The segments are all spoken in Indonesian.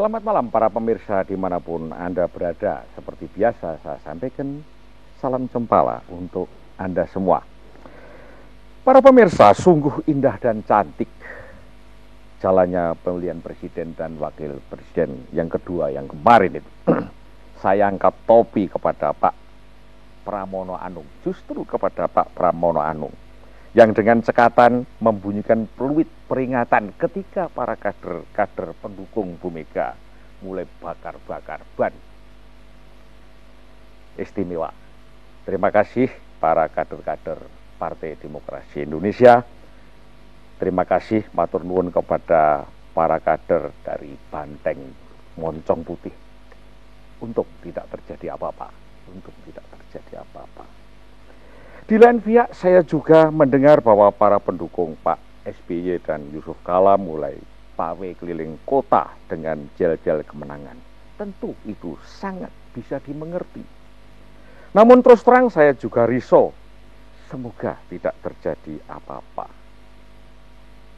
Selamat malam para pemirsa dimanapun Anda berada. Seperti biasa saya sampaikan salam cempala untuk Anda semua. Para pemirsa, sungguh indah dan cantik jalannya pemilihan presiden dan wakil presiden yang kedua yang kemarin itu. Saya angkat topi kepada Pak Pramono Anung, justru kepada Pak Pramono Anung, yang dengan cekatan membunyikan peluit peringatan ketika para kader pendukung Bu Mega mulai bakar-bakar ban. Istimewa. Terima kasih para kader-kader Partai Demokrasi Indonesia. Terima kasih matur nuwun kepada para kader dari Banteng Moncong Putih untuk tidak terjadi apa-apa, Di lain pihak, saya juga mendengar bahwa para pendukung Pak SBY dan Yusuf Kala mulai pawe keliling kota dengan jel-jel kemenangan. Tentu itu sangat bisa dimengerti. Namun terus terang saya juga risau, semoga tidak terjadi apa-apa.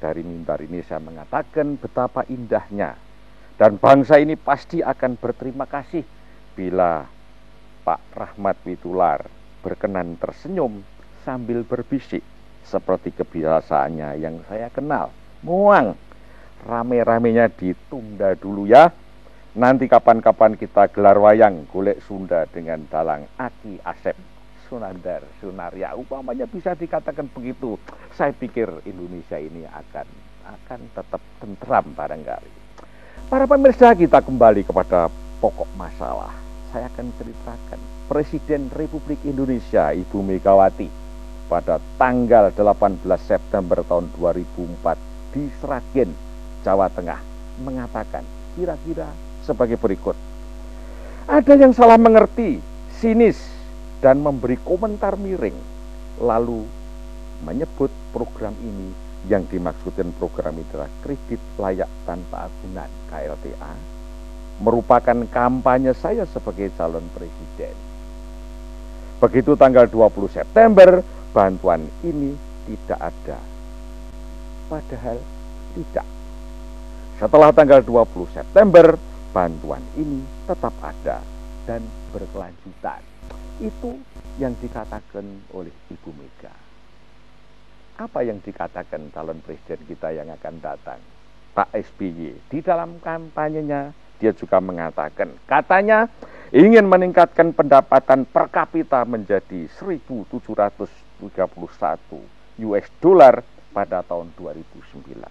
Dari mimbar ini saya mengatakan betapa indahnya, dan bangsa ini pasti akan berterima kasih bila Pak Rahmat Witoelar berkenan tersenyum sambil berbisik seperti kebiasaannya yang saya kenal. Muang, rame-ramenya ditunda dulu ya. Nanti kapan-kapan kita gelar wayang golek Sunda dengan dalang Aki Asep Sunandar Sunaria. Umpamanya bisa dikatakan begitu. Saya pikir Indonesia ini akan tetap tentram barangkali. Para pemirsa, kita kembali kepada pokok masalah. Saya akan ceritakan Presiden Republik Indonesia Ibu Megawati pada tanggal 18 September tahun 2004 di Sragen, Jawa Tengah mengatakan kira-kira sebagai berikut. Ada yang salah mengerti, sinis, dan memberi komentar miring, lalu menyebut program ini yang dimaksudkan program itu adalah kredit layak tanpa agunan KLTA, merupakan kampanye saya sebagai calon presiden. Begitu tanggal 20 September, bantuan ini tidak ada. Padahal tidak. Setelah tanggal 20 September, bantuan ini tetap ada dan berkelanjutan. Itu yang dikatakan oleh Ibu Mega. Apa yang dikatakan calon presiden kita yang akan datang? Pak SBY di dalam kampanyenya dia juga mengatakan, katanya ingin meningkatkan pendapatan per kapita menjadi 1.731 US dollar pada tahun 2009.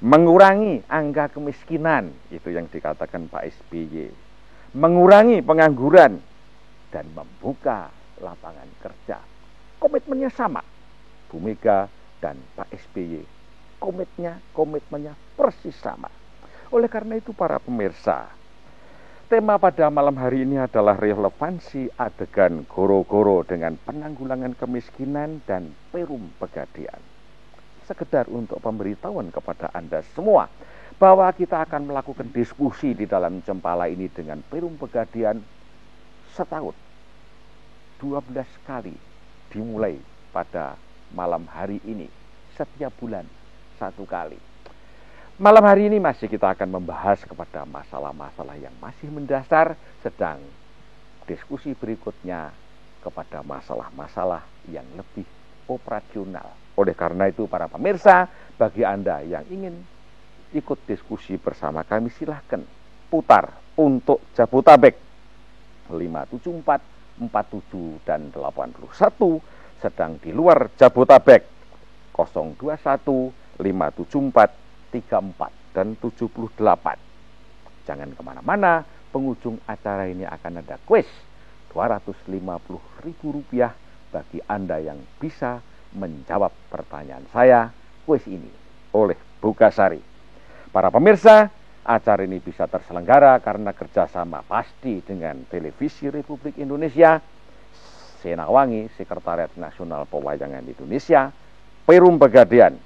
Mengurangi angka kemiskinan, itu yang dikatakan Pak SBY. Mengurangi pengangguran dan membuka lapangan kerja. Komitmennya sama. Bu Mega dan Pak SBY. Komitmennya persis sama. Oleh karena itu para pemirsa, tema pada malam hari ini adalah relevansi adegan goro-goro dengan penanggulangan kemiskinan dan Perum Pegadaian. Sekedar untuk pemberitahuan kepada Anda semua bahwa kita akan melakukan diskusi di dalam cempala ini dengan Perum Pegadaian setahun 12 kali dimulai pada malam hari ini, setiap bulan 1 kali. Malam hari ini masih kita akan membahas kepada masalah-masalah yang masih mendasar, sedang diskusi berikutnya kepada masalah-masalah yang lebih operasional. Oleh karena itu para pemirsa, bagi Anda yang ingin ikut diskusi bersama kami, silahkan putar untuk Jabotabek 574, 47 dan 81, sedang di luar Jabotabek 021, 574, 34 dan 78. Jangan kemana-mana, penghujung acara ini akan ada kuis Rp250.000 bagi Anda yang bisa menjawab pertanyaan saya kuis ini oleh Bugasari. Para pemirsa, acara ini bisa terselenggara karena kerjasama pasti dengan Televisi Republik Indonesia, Senawangi, Sekretariat Nasional Pewayangan Indonesia, Perum Pegadaian,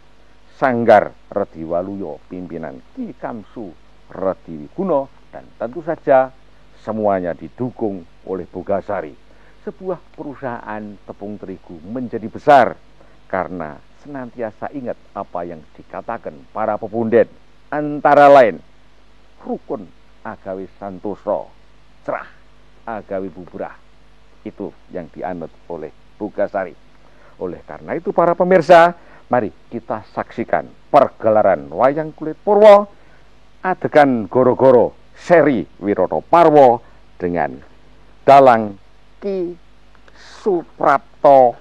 Sanggar Redi Waluyo, pimpinan Ki Kamsu Redi Wiguno, dan tentu saja semuanya didukung oleh Bugasari. Sebuah perusahaan tepung terigu menjadi besar karena senantiasa ingat apa yang dikatakan para pepundet, antara lain rukun agawi santosa, cerah agawi bubrah. Itu yang dianut oleh Pugasari. Oleh karena itu para pemirsa, mari kita saksikan pergelaran wayang kulit Purwo adegan Goro-Goro seri Wiroto Parwo dengan dalang Ki Suprapto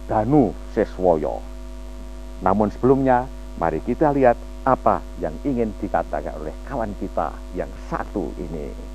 Danu Seswoyo. Namun sebelumnya, mari kita lihat apa yang ingin dikatakan oleh kawan kita yang satu ini.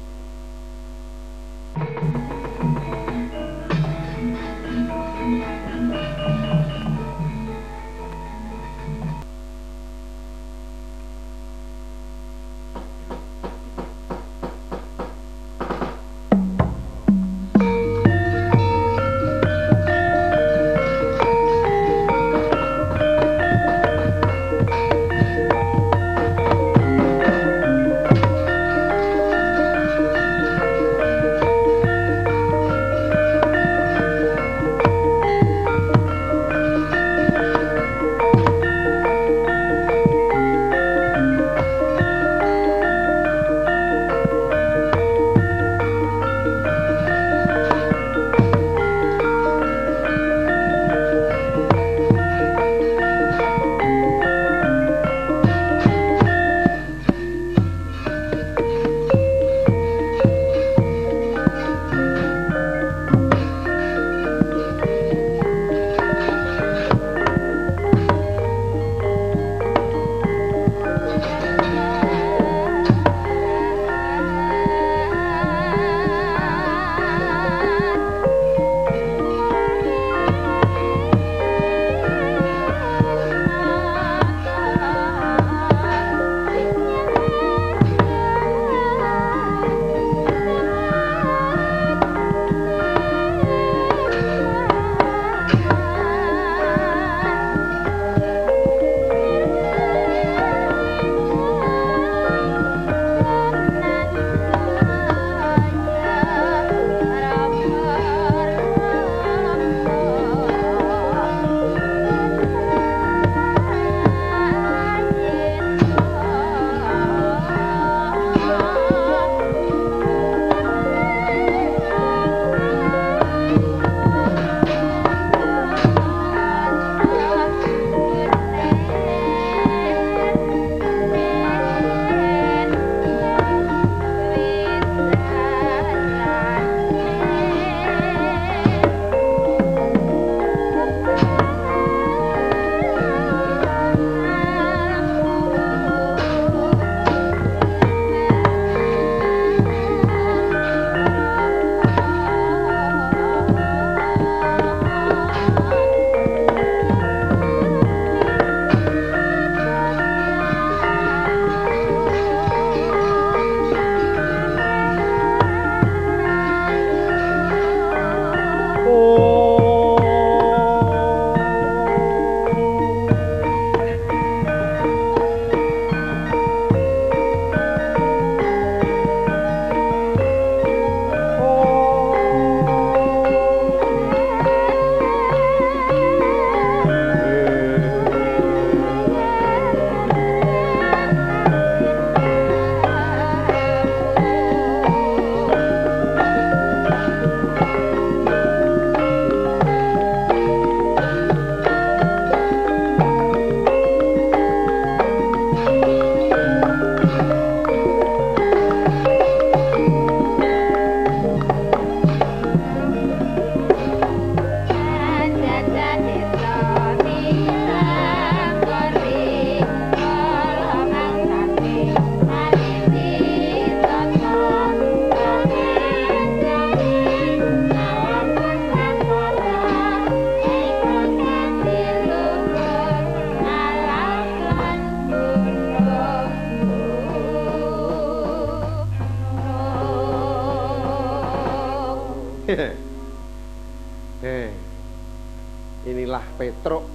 Inilah Petruk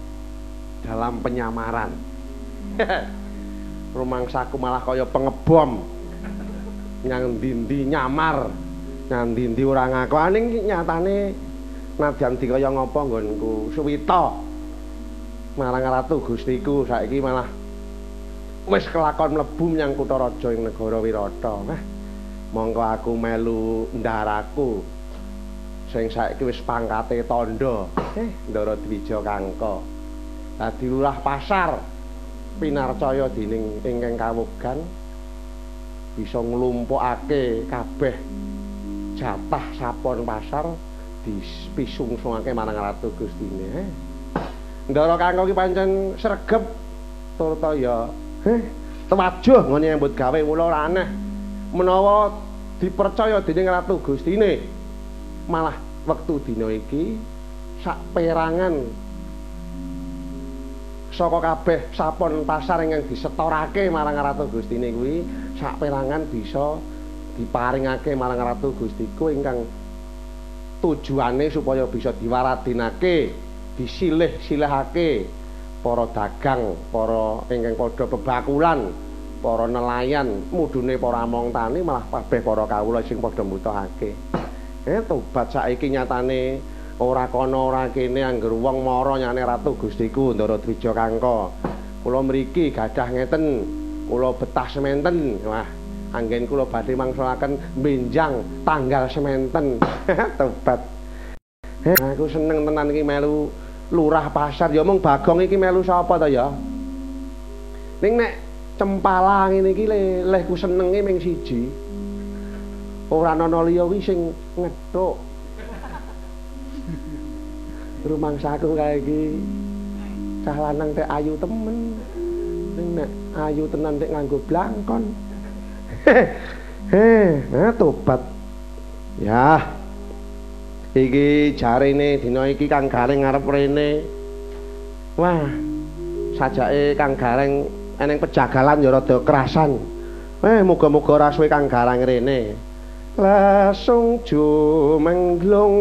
dalam penyamaran. Rumangsaku malah kaya pengebom. Nyang dindi nyamar, nyang dindi ora ngaku. Aning nyatane nadyan dikaya ngapa nggonku Suwita. Marang ratu Gustiku saiki malah wis kelakon mlebu menyang kutha raja ing negara Wirata. Monggo aku melu ndaraku sing saiki wis pangkate tandha. Ndara Dwija Kangka. Dadi lurah pasar pinarcaya dening ingkang kawogan bisa nglumpukake kabeh jatah sapon pasar dipisungsungake marang Ratu Gustine. Ndara Kangka ki pancen sregep turta ya tewajuh ngene nyambut gawe mula ora aneh menawa dipercaya dening Ratu Gustine. Malah wektu dina iki sak perangan saka kabeh sapon pasar ingkang disetorake marang Ratu Gustine kuwi sak perangan bisa diparingake marang Ratu Gustiku ingkang tujuane supaya bisa diwaradinake, disilih-silihake para dagang, para ingkang padha bebakulan, para nelayan, mudune para among tani malah kabeh para kawula sing padha mbutuhake. Tobat saiki nyatane ora kono ora kene angger wong mara nyane Ratu Gustiku Ndara Dwija Kangka. Kula mriki gadah ngeten, kula betah sementen. Wah, anggen kula badhe mangsulaken benjang tanggal sementen. Tobat. Aku seneng tenan iki melu lurah pasar. Ya mung Bagong iki melu sapa to ya? Ning nek Cempala ngene iki lehku senenge ming siji. Ora ana liya kuwi sing ngethuk. Rumangsaku kae iki cah lanang tek ayu temen. Ning nek ayu tenan tek nganggo blangkon. Tobat. Ya. Iki jarene dina iki Kang Gareng ngarep rene. Wah. Sajake Kang Gareng eneng pejagalan ya rada kerasan. Muga-muga ora suwe Kang Gareng rene. Lasung jumenglung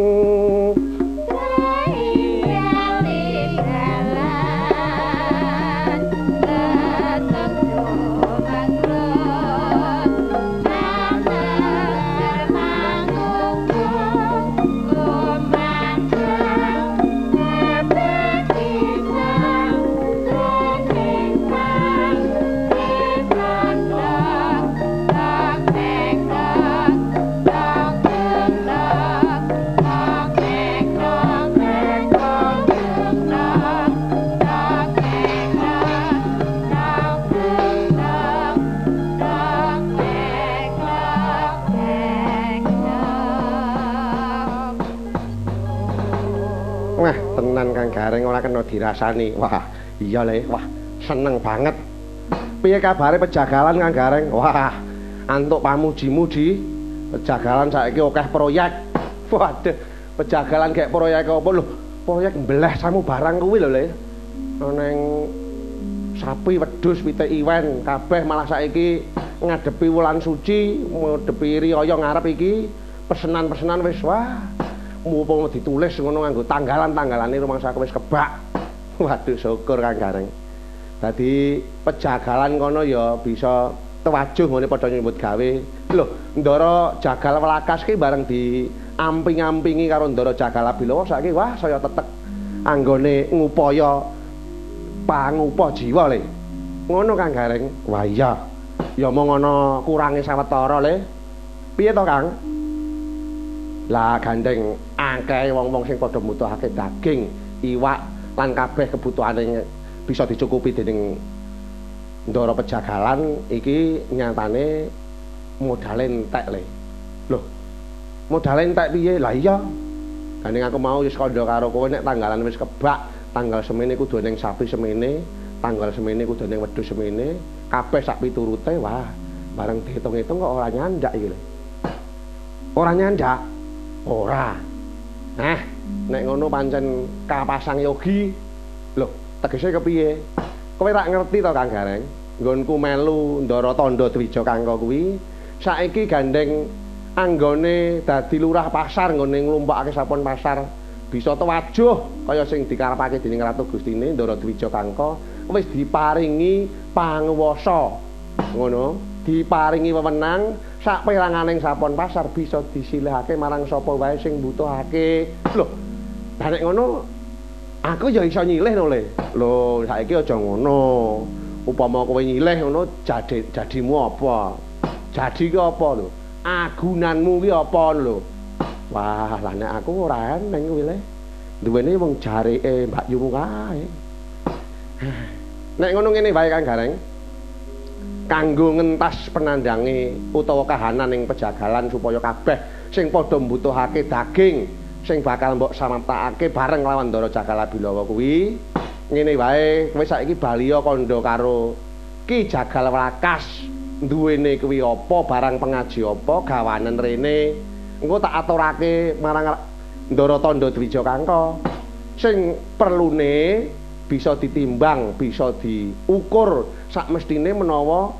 Kang Gareng ora kena dirasani. Wah, iya le. Wah, seneng banget. Piye kabare pejagalan Kang Gareng? Wah, antuk pamuji-muji. Pejagalan saiki akeh proyek. Waduh, pejagalan kayak proyek apa lho? Proyek mbelah samu barang kuwi lho le. Neng sapi wedhus pitik iwen kabeh malah saiki ngadepi wulan suci, ngadepi riyaya ngarep iki pesenan-pesenan wis wah. Mumpung ditulis ngono nganggo tanggalan-tanggalane rumangsaku wis kebak. Waduh syukur Kang Gareng. Dadi pejagalan kono ya bisa tewajuh ngene padha nyambut gawe. Lho, Ndara Jagal Welakas ki bareng diamping-ampingi karo Ndara Jagal Abilawa saiki wah saya tetek anggone ngupaya pangupa jiwa le. Ngono Kang Gareng. Wah iya. Ya mong ana kurange sawetara le. Piye to Kang? Lah gandeng akeh wong-wong sing padha mbutuhake daging, iwak lan kabeh kebutuhane bisa dicukupi dening Ndara Pejagalan iki nyatane modale entek le. Loh, modale entek piye? Lah iya. Gandeng aku mau wis kandha karo kowe nek tanggalan wis kebak, tanggal semene kudu ning sapi semene, tanggal semene kudu ning wedhus semene, kabeh sak piturute wah, bareng dihitung-hitung kok ora nyandak iki lho. Ora nyandak. Ora. Nek ngono pancen kapasang yogi. Lho, tegese kepiye? Kowe tak ngerti to Kang Gareng? Nggonku melu Ndara Tandha Dwija Kangka kuwi saiki gandeng anggone dadi lurah pasar nggone nglumpukake sapon pasar bisa tewajuh kaya sing dikarepake dening Ratu Gustine Ndara Dwija Kangka wis diparingi panguwasa. Ngono, diparingi wewenang sak peranganing sapon pasar bisa disilihake marang sapa wae sing mbutuhake. Lho, nek ngono aku ya iso nyilih no le. Lho, saiki aja ngono. upama kowe nyilih ngono jadimu apa? Jadi ki apa lho? Agunanmu ki apa lho? Wah, lah nek aku ora eneng kuwi le. Duwene wong jareke Mbak Yu kae. Nek ngono ngene wae Kang Gareng. Kanggo ngentas penandange utawa kahanan ing pejagalan supaya kabeh sing padha mbutuhake daging sing bakal mbok samaptakake bareng lawan Ndara Jagala Bilawa kuwi. Ngene wae, kowe saiki baliya kandha karo Ki Jagal Wrakas. Duwene kuwi apa, barang pengaji apa, gawanen rene. Engko tak aturake marang Ndara Tandha Dwija Kangka. Sing perlune bisa ditimbang, bisa diukur sak mestine menawa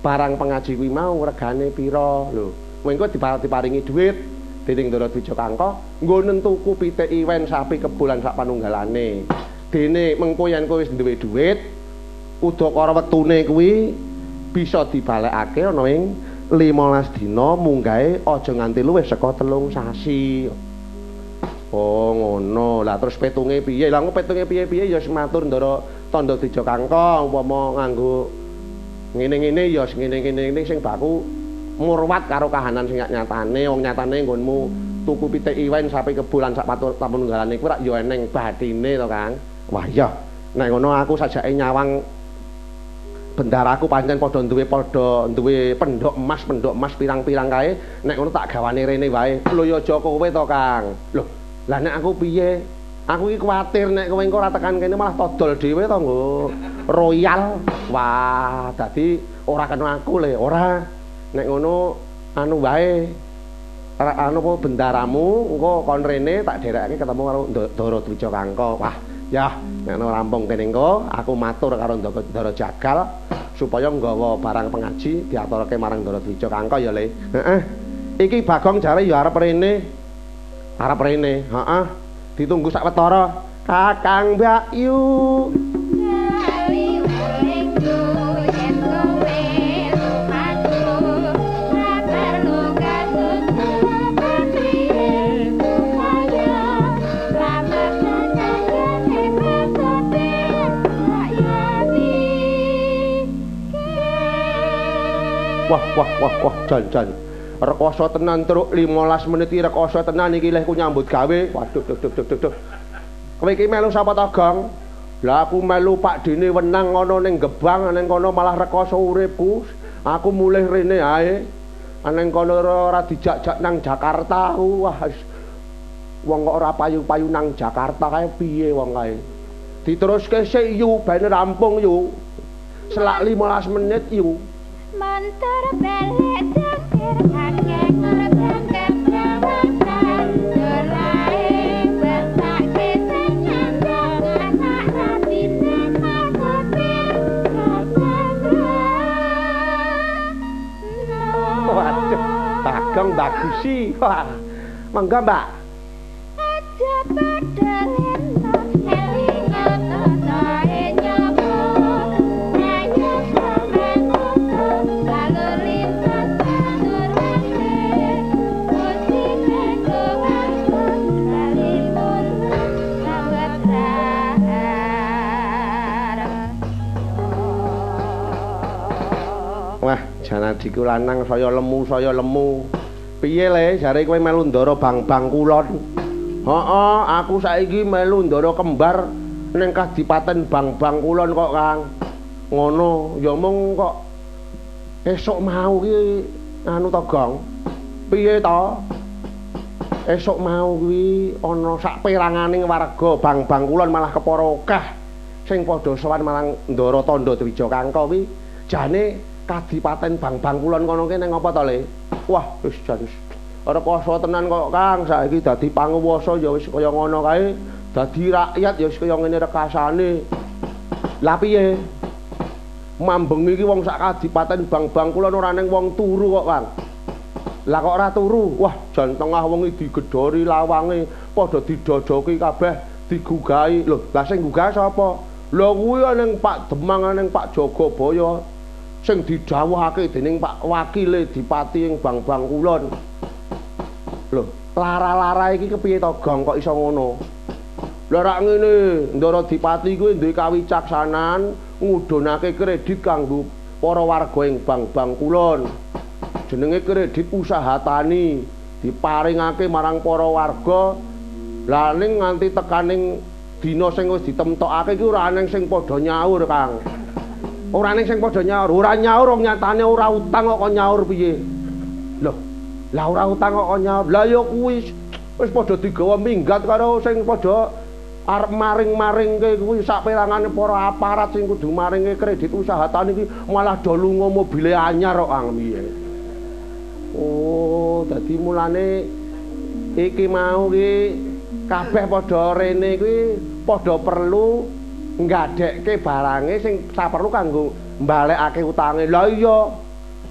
barang pengaji kuwi mau regane pira lho. Engko diparingi dhuwit dening Ndara Dwija Kangka nggo nentuku pitik iwen sapi kebulan sak panunggalane. Dene mengko yen kowe wis duwe dhuwit, udakara wektune kuwi bisa dibalekake ana ing 15 dina munggahe aja nganti luwih saka 3 sasi. Oh ngono. Lah terus petunge piye? Lah petunge piye-piye ya matur Ndara Tandha Dwija Kangka umpama nganggo ngene-ngene ya ngene-ngene sing baku murwat karo kahanan sing nyatane. Wong nyatane nggonmu tuku pitik iwen sapi kebulan sak panunggalane kuwi rak ya eneng bathine to Kang. Wah iya. Nek ngono aku sajake nyawang bendaraku pancen padha duwe pendhok emas pirang-pirang kae. Nek ngono tak gawane rene wae. Lho ya aja kowe to, Kang. Lho, lah nek aku piye? Aku iki kuwatir nek kowe engko ora tekan kene malah todol dhewe to nggo royal. Wah, dadi ora kena aku le, ora. Nek ngono anu wae. Anu apa bendaramu engko kon rene tak derekake ketemu karo Ndara Dwija Kangka. Wah, ya, nek rampung kene engko aku matur karo Ndara Jagal supaya nggawa barang pengaji diaturake marang Ndara Dwija Kangka ya Le. Heeh. Iki Bagong jare ya arep rene. Arep rene, heeh. Ditunggu sak wetara. Kakang Mbak Yu. Wah, jan. Rekoso tenan truk 15 menit iki rekoso tenan iki lehku nyambut gawe. Waduh, duh. Kowe iki melu sapa to, Gong? Lah aku melu Pak Dene Wenang ana ning Gebang, ning kono malah rekoso uripku. Aku mulih rene ae. Ning kono ora dijak-jak nang Jakarta. Wah, wong kok ora payu-payu nang Jakarta kae piye wong kae. Diteruske sik yu ben rampung yu. Selak 15 menit yu. Mantar belek cakir kakek ngergangkan kawasan Dorai besak kisah nyandang anak ratine makutin Waduh, Bagong bagus sih. Wah, mangga Mbak. Aja padahal janadiku lanang saya lemu. Piye Le, jare kowe melu Ndara Bang Kulon? Heeh, aku saiki melu Ndara kembar ning Kadipaten Bang Kulon kok, Kang. Ngono, ya mung kok esuk mau ki anu to, Gong. Piye to? Esuk mau kuwi ana sak peranganing warga Bang Kulon malah kepara akeh sing padha sowan marang Ndara Tandha Dwija Kangka kuwi. Jane Kadipaten Bang Kulon kono kene ngapa to Le? Wah, wis jan ora kuasa tenan kok Kang, saiki dadi panguwasa ya wis kaya ngono kae, dadi rakyat ya wis kaya ngene rekasane. Lah piye? Mambengi iki wong sak Kadipaten Bang Kulon ora ning wong turu kok, Kang. Lah kok ora turu? Wah, jan tengah wong iki digedhori lawange, padha didodoki kabeh, digugahi. Lho, lah sing gugah sapa? Lha kuwi ning Pak Demang ning Pak Jagabaya. Sing didhawuhake dening Pak Wakile Dipati ing Bang Kulon. Lho, lara-lara iki kepiye to, Gong, kok iso ngono? Lah rak ngene, Ndara Dipati kuwi duwe kawicaksanan, ngudhunake kredit kanggo para warga ing bank-bank kulon. Jenenge kredit usaha tani diparingake marang para warga. Lah ning nganti tekaning dina sing wis ditemtokake iki ora ana sing padha nyaur, Kang. Ora ana sing padha nyaur, ora nyaur wong nyatane ora utang kok nyaur piye. Loh, lah ora utang kok nyaur. Lah ya kuwi wis padha digawa minggat karo sing padha arep maring-maringke kuwi sak perangane para aparat sing kudu maringe kredit usaha tani iki malah do lunga mobile anyar kok Kang piye. Oh, dadi mulane iki mau ki kabeh padha rene kuwi padha perlu nggadekke barange sing saperlu kanggo mbalekake utange. Lah iya.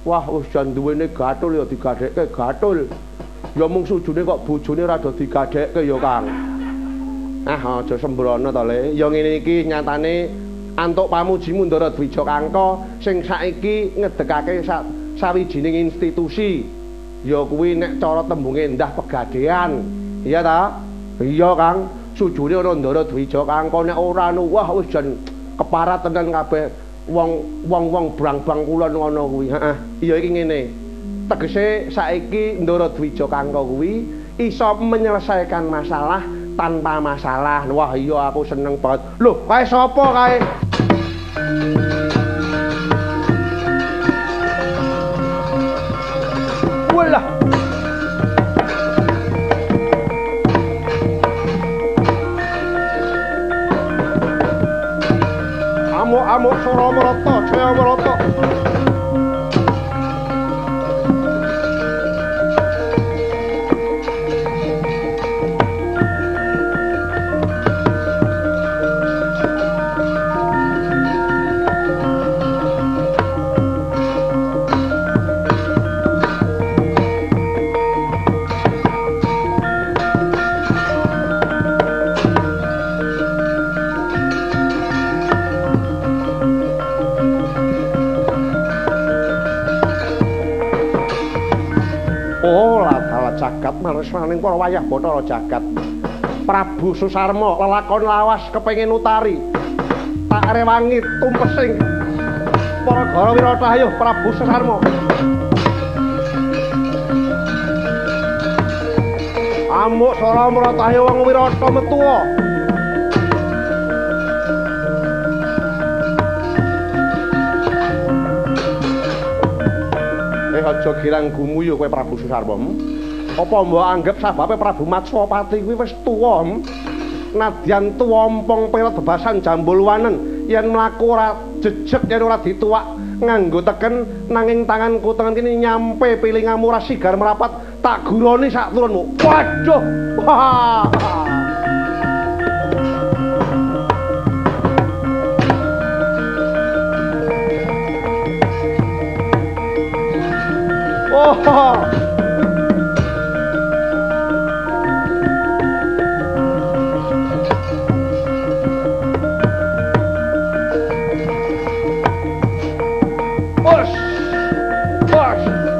Wah, wis jan duwene gathul ya digadekke gathul. Ya mung sujune kok bojone rada digadekke ya, Kang. Ah, aja sembrono to, Le. Ya ngene iki nyatane antuk pamujimu Ndara Dwija Kangka sing saiki ngedekake sawijining institusi. Ya kuwi nek cara tembunge ndah pegadaian. Iya ta? Iya, Kang. Sujune ana Ndara Dwija Kangka nek ora anu wah wis jan keparat tenan kabeh wong brang-brang kulon ngono kuwi. Heeh. Iya iki ngene. Tegese saiki Ndara Dwija Kangka kuwi iso menyelesaikan masalah tanpa masalah. Wah iya aku seneng banget. Loh, kae sapa kae? Walah. Amuk Sora Marata, Jaya Marata. Jagat maresmaning para wayah Bathara Jagat. Prabu Susarma lelakon lawas kepengin utari. Tak rewangi tumpesing para Gara Wiratahayuh Prabu Susarma. Amuk Sora Wiratahayuh wong Wirata metuwa. Aja girang gumuyu kowe Prabu Susarma. Apa mbok anggap sababe Prabu Matswapati kuwi wis tuwa? Nadyan tuwa ompong pelet bebasan Jambulwanen yen mlaku ora jejeg yen ora dituwak nganggo teken nanging tanganku tengen kene nyampe pilingamu ora sigar merapat tak guroni sak turunmu. Waduh. Wah. Oh.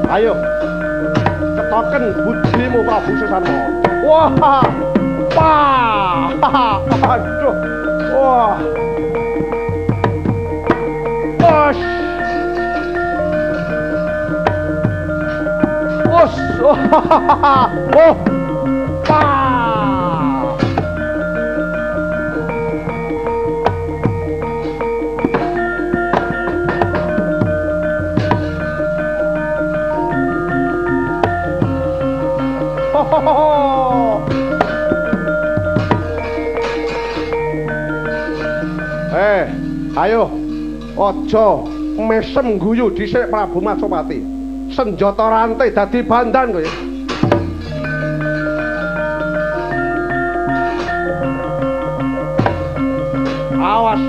Ayo, ketoken budimu Prabu Susarma. Wah, wah, aduh, wah, os, oh, wah. Ayo, aja mesem guyu dhisik Prabu Matswapati. Senjata rantai dadi bandan kowe. Awas.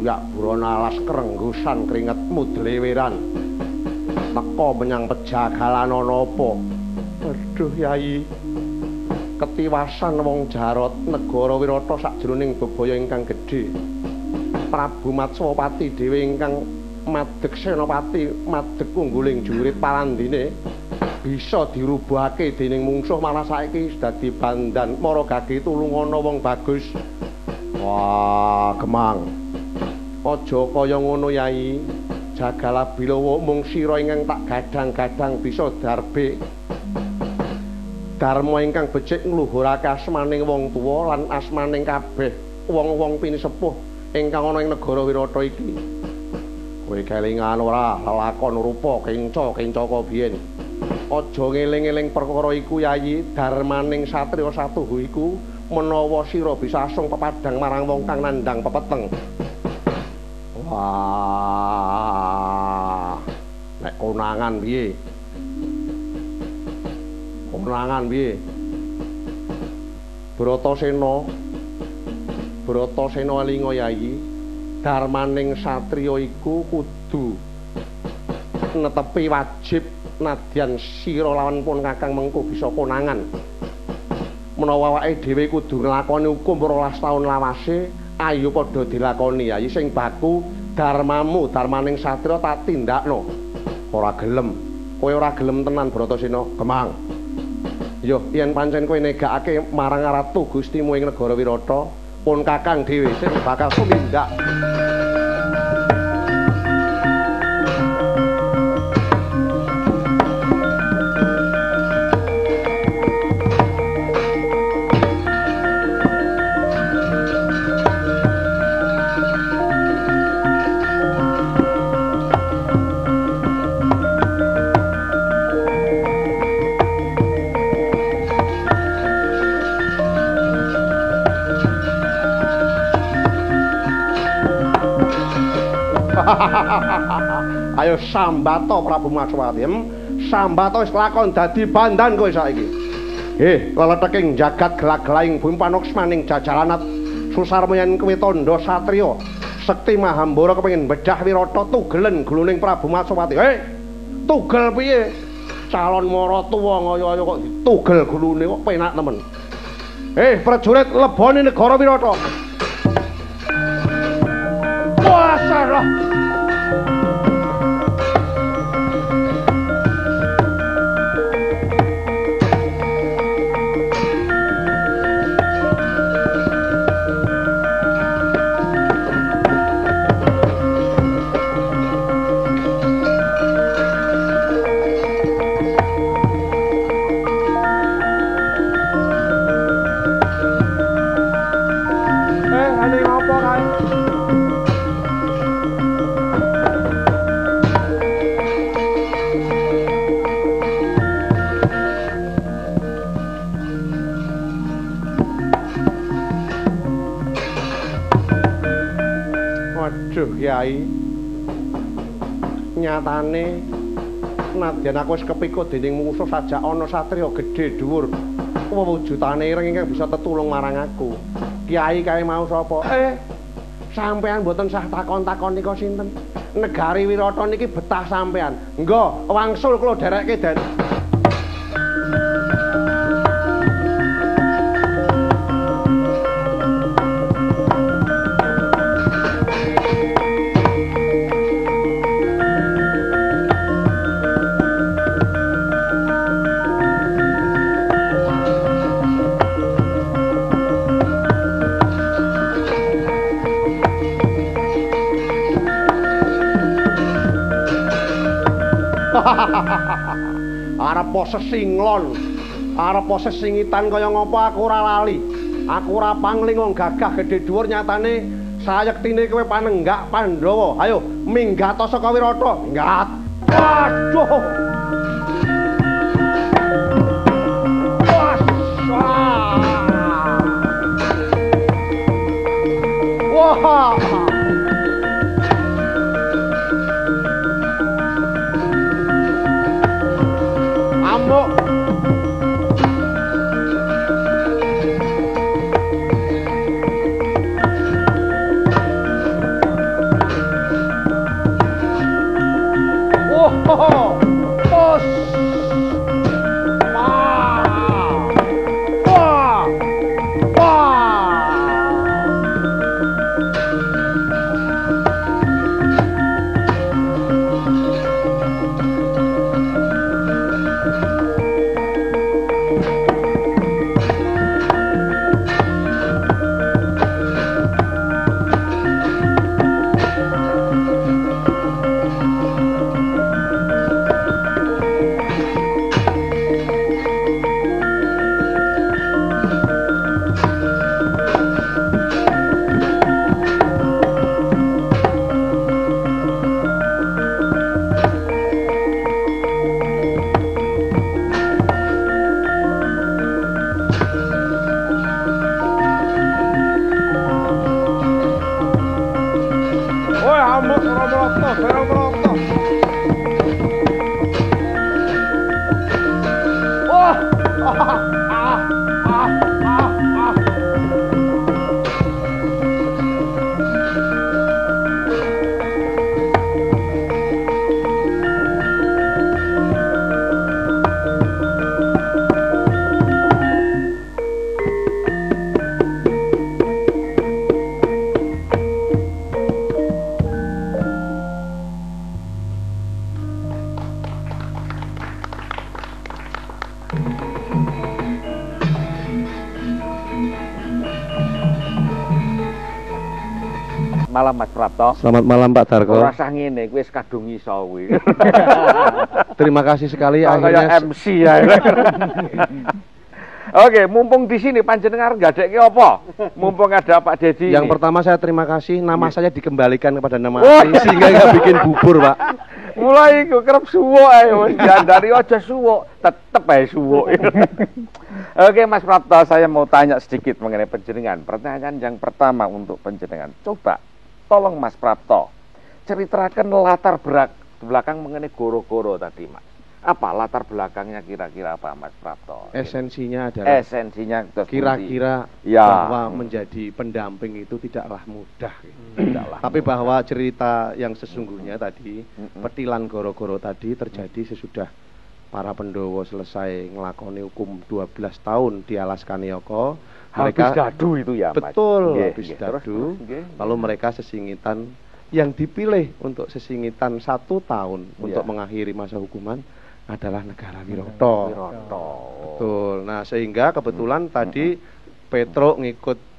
buyak burana alas kerenggusan keringetmu dleweran teka menyang pejagalan ana apa aduh Yai ketiwasan wong Jarot negara Wirata sajroning bebaya ingkang gedhe Prabu Matswapati dhewe ingkang madeg senopati madeg ungguling jurit palandine bisa dirubuhake dening mungsuh malah saiki dadi bandan mara gage tulungana wong bagus. Wah, Gemang. Aja kaya ngono, Yai. Jagala Bilawa mung sira ingkang tak gadang-gadang bisa darbe. Dharma ingkang becik ngluhurake asmaning wong tuwa lan asmaning kabeh wong-wong pinisepuh ingkang ana ing negara Wirata iki. Kowe kelingan ora lelakon rupa kenca-kencaka biyen. Aja ngeling-eling perkara iku Yayi, darmaning satriya satuhu iku menawa sira bisa asung pepadang marang wong kang nandhang pepeteng. Wah. Nek konangan piye? Konangan piye? Bratasena elinga Yayi, darmaning satriya iku kudu netepi wajib nadyan sira lawan pun kakang mengko bisa konangan. Menawa awake dhewe kudu nglakoni hukum 12 taun lawase, ayo padha dilakoni Yayi. Sing baku darmamu, darmaning satriya tak tindakno. Ora gelem. Kowe ora gelem tenan Bratasena, Gemang. Yo, yen pancen kowe negakake marang ratu Gustimu ing negara Wirata, pun kakang dhewe sing bakal tumindak. Ayo sambato Prabu Matswati. Sambato wis lakon dadi bandan kowe saiki. Leleteking jagat gelag-gelahing bumi panoksmaning jajalanat susarma yen kowe tandha satriya sekti Mahambara kepengin bedah Wirata tugelen guluning Prabu Matswati. Tugel piye? Calon maratuwa ngaya-aya kok ditugel gulune kok penak temen. Prajurit lebone negara Wirata. Wah, salah. Kyai, nyatane nadyan aku wis kepikut dening mungsuh sajak ana satriya gedhe dhuwur wewujudane ireng ingkang bisa tetulung marang aku. Kyai kae mau sapa? Sampean mboten sah takon-takon nika sinten? Negari Wirata niki betah sampean. Nggo, wangsul kula derekke den. Arep sesinglon, arep sesingitan kaya ngopo aku ora lali. Aku ora pangling wong gagah gedhe dhuwur nyatane sayektine kowe panenggak Pandhawa. Ayo minggat saka Wirata. Minggat. Waduh. Wah. Sambut Romo Rokto. Wah. Malam Mas Prapto. Selamat malam Pak Darko. Ora usah ngene, kuwi wis kadung iso kuwi. Terima kasih sekali akhirnya akhirnya MC ya. Oke, mumpung di sini panjenengan nggadekke apa? Mumpung ada Pak Dedi. Yang ini. pertama saya terima kasih nama saya dikembalikan kepada nama asli sehingga nggak bikin bubur, Pak. Mulai iku kerep suwuk ae wis dari aja suwuk, tetep ae suwuk. Oke Mas Prapto, saya mau tanya sedikit mengenai panjenengan. Pertanyaan yang pertama untuk panjenengan. Coba tolong Mas Prapto ceritakan latar belakang mengenai goro-goro tadi, Mas. Apa latar belakangnya kira-kira apa Mas Prapto? Esensinya adalah kira-kira ya, bahwa menjadi pendamping itu tidaklah mudah tapi bahwa cerita yang sesungguhnya tadi petilan goro-goro tadi terjadi sesudah para Pendowo selesai ngelakoni hukum 12 tahun di Alas Kanioko. Mereka habis dadu itu ya Mas. Betul, habis dadu. Lalu mereka sesingitan yang dipilih untuk sesingitan 1 tahun untuk mengakhiri masa hukuman adalah negara Wiroto. Betul. Nah, sehingga kebetulan tadi Petro ngikut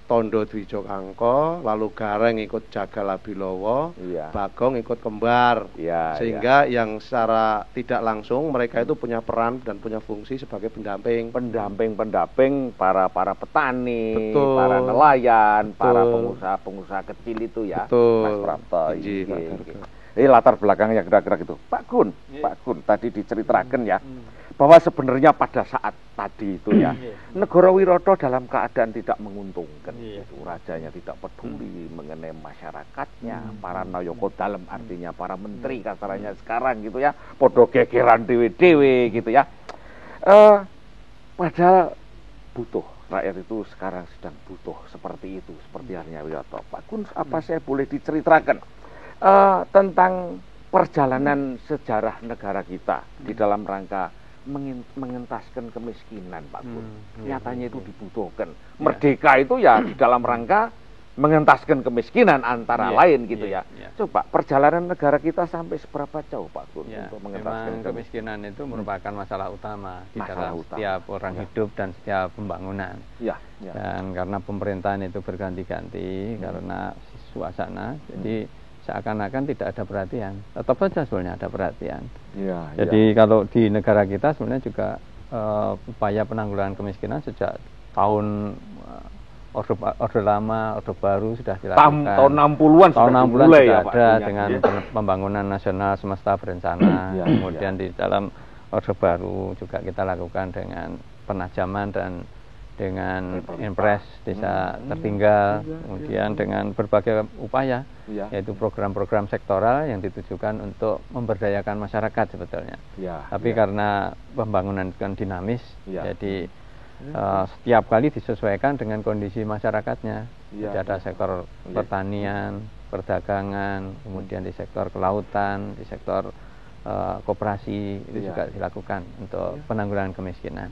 Tondo Dwijo Kangko, lalu Gareng ngikut Jagal Abilowo, Bagong ngikut Kembar. Sehingga yang secara tidak langsung mereka itu punya peran dan punya fungsi sebagai pendamping para petani, para nelayan, para pengusaha kecil itu ya. Mas Prapto. Ini latar belakangnya kira-kira gitu. Pak Gun tadi diceritakan ya bahwa sebenarnya pada saat tadi itu ya negara Wiroto dalam keadaan tidak menguntungkan. Itu rajanya tidak peduli mengenai masyarakatnya, para nayoko dalam artinya para menteri kasarannya sekarang gitu ya, podo gegeran dewe-dewe gitu ya. Padahal butuh rakyat itu sekarang sedang butuh seperti itu, seperti halnya Wiroto. Pak Gun, apa saya boleh diceritakan tentang perjalanan sejarah negara kita di dalam rangka mengentaskan kemiskinan, Pak Gun. Nyatanya itu dibutuhkan. Merdeka itu ya di dalam rangka mengentaskan kemiskinan antara lain gitu ya. Coba perjalanan negara kita sampai seberapa jauh, Pak Gun, untuk mengentaskan kemiskinan itu merupakan masalah utama di dalam setiap orang hidup dan setiap pembangunan. Dan karena pemerintahan itu berganti-ganti karena suasana, jadi seakan-akan tidak ada perhatian. Tetap saja sebenarnya ada perhatian. Jadi kalau di negara kita sebenarnya juga upaya penanggulangan kemiskinan sejak tahun Orde Lama, Orde Baru sudah dilakukan. Tahun 60-an sudah ya, ada dengan pembangunan nasional semesta berencana. Kemudian di dalam Orde Baru juga kita lakukan dengan penajaman dan dengan impres desa tertinggal, kemudian dengan berbagai upaya, yaitu program-program sektoral yang ditujukan untuk memberdayakan masyarakat sebetulnya. Tapi karena pembangunan kan dinamis, jadi setiap kali disesuaikan dengan kondisi masyarakatnya. Jadi ada sektor pertanian, perdagangan, kemudian di sektor kelautan, di sektor koperasi itu juga dilakukan untuk penanggulangan kemiskinan.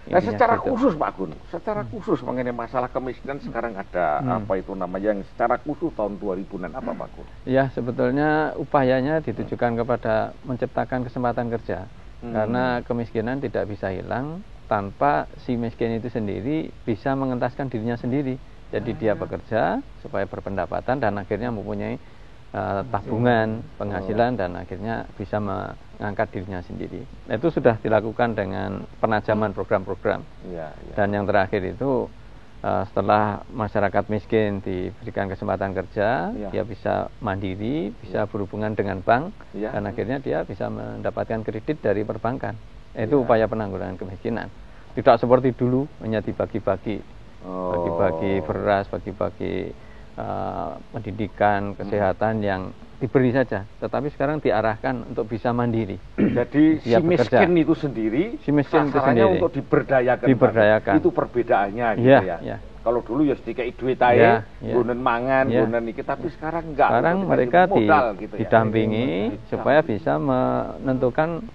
Nah, secara khusus Pak Gun, secara khusus mengenai masalah kemiskinan sekarang ada apa itu namanya yang secara khusus tahun 2000-an apa Pak Gun? Ya, sebetulnya upayanya ditujukan kepada menciptakan kesempatan kerja. Karena kemiskinan tidak bisa hilang tanpa si miskin itu sendiri bisa mengentaskan dirinya sendiri. Jadi dia bekerja supaya berpendapatan dan akhirnya mempunyai tabungan, penghasilan dan akhirnya bisa mengangkat dirinya sendiri. Itu sudah dilakukan dengan penajaman program-program. Dan yang terakhir itu setelah masyarakat miskin diberikan kesempatan kerja, dia bisa mandiri, bisa berhubungan dengan bank, dan akhirnya dia bisa mendapatkan kredit dari perbankan. Itu upaya penanggulangan kemiskinan. Tidak seperti dulu hanya dibagi-bagi, bagi-bagi beras, bagi-bagi pendidikan, kesehatan yang diberi saja, tetapi sekarang diarahkan untuk bisa mandiri. Jadi si miskin itu sendiri, si miskin itu sasarannya sendiri untuk diberdayakan. Diberdayakan. Itu perbedaannya gitu ya. Ya. Kalau dulu ya sedikit duit aja, gunen mangan, gunen iki, tapi sekarang enggak. Sekarang mereka modal, gitu ya. didampingi supaya bisa menentukan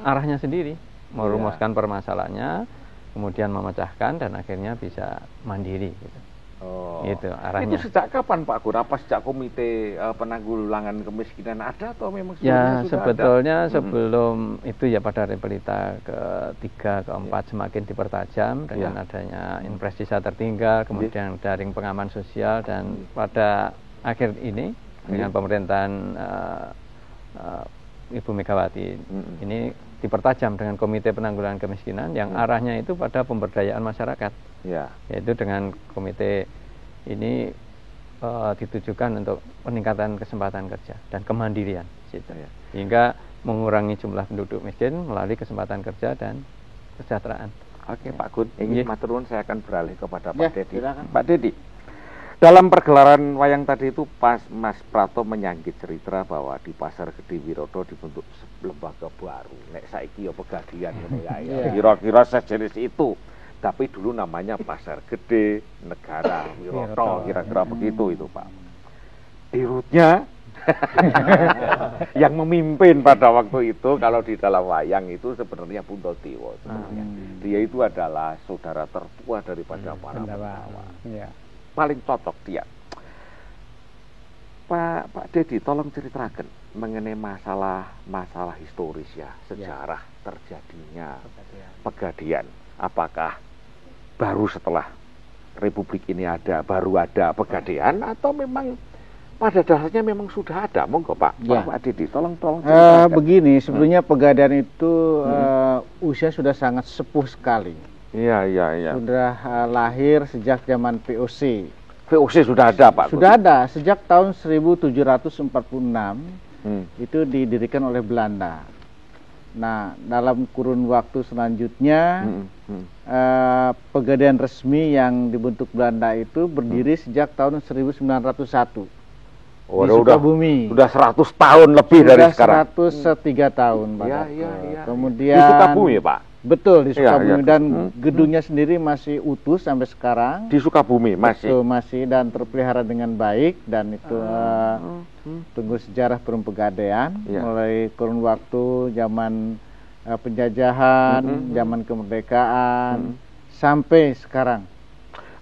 arahnya sendiri, merumuskan permasalahannya, kemudian memecahkan dan akhirnya bisa mandiri gitu. Oh. Itu arahnya. Itu sejak kapan Pak Gur? Apa sejak komite penanggulangan kemiskinan ada atau memang ya sudah sebetulnya ada? Sebelum itu ya pada Repelita ketiga, keempat semakin dipertajam dengan adanya impres desa tertinggal, kemudian daring pengaman sosial, dan pada akhir ini dengan pemerintahan Ibu Megawati ini dipertajam dengan komite penanggulangan kemiskinan yang arahnya itu pada pemberdayaan masyarakat. Yaitu dengan komite ini ditujukan untuk peningkatan kesempatan kerja dan kemandirian gitu. Hingga mengurangi jumlah penduduk miskin melalui kesempatan kerja dan kesejahteraan. Oke Pak Gun, ingin matur nuwun, saya akan beralih kepada Pak Dedi. Pak Dedi, dalam pergelaran wayang tadi itu pas Mas Prato menyanggit cerita bahwa di Pasar Gede Wirodo dibentuk lembaga baru. Nek saiki ya Pegadian ya. Kira-kira sejenis itu. Tapi dulu namanya Pasar Gede Negara Wiroto, kira-kira begitu itu Pak. Dirutnya yang memimpin pada waktu itu kalau di dalam wayang itu sebenarnya Puntotiwo sebenarnya. Dia itu adalah saudara tertua daripada para Pandawa. Paling cocok dia. Pak Dedi, tolong ceritakan mengenai masalah historis ya, sejarah terjadinya Pegadian. Apakah baru setelah Republik ini baru ada Pegadian atau memang pada dasarnya memang sudah ada? Monggo Pak Dedi, tolong begini, sebetulnya Pegadian itu usia sudah sangat sepuh sekali. Iya. Sudah lahir sejak zaman VOC. VOC sudah ada Pak? Sudah ada, sejak tahun 1746 itu didirikan oleh Belanda. Nah, dalam kurun waktu selanjutnya Pegadian resmi yang dibentuk Belanda itu berdiri sejak tahun 1901. Oh, di Sukabumi. Sudah 100 tahun lebih dari sekarang. 103 tahun Pak. Kemudian di Sukabumi Pak? Betul, di Sukabumi dan gedungnya sendiri masih utuh sampai sekarang. Di Sukabumi masih? Betul, masih dan terpelihara dengan baik, dan itu tunggu sejarah Perum Pegadaian mulai kurun waktu zaman penjajahan, zaman kemerdekaan sampai sekarang.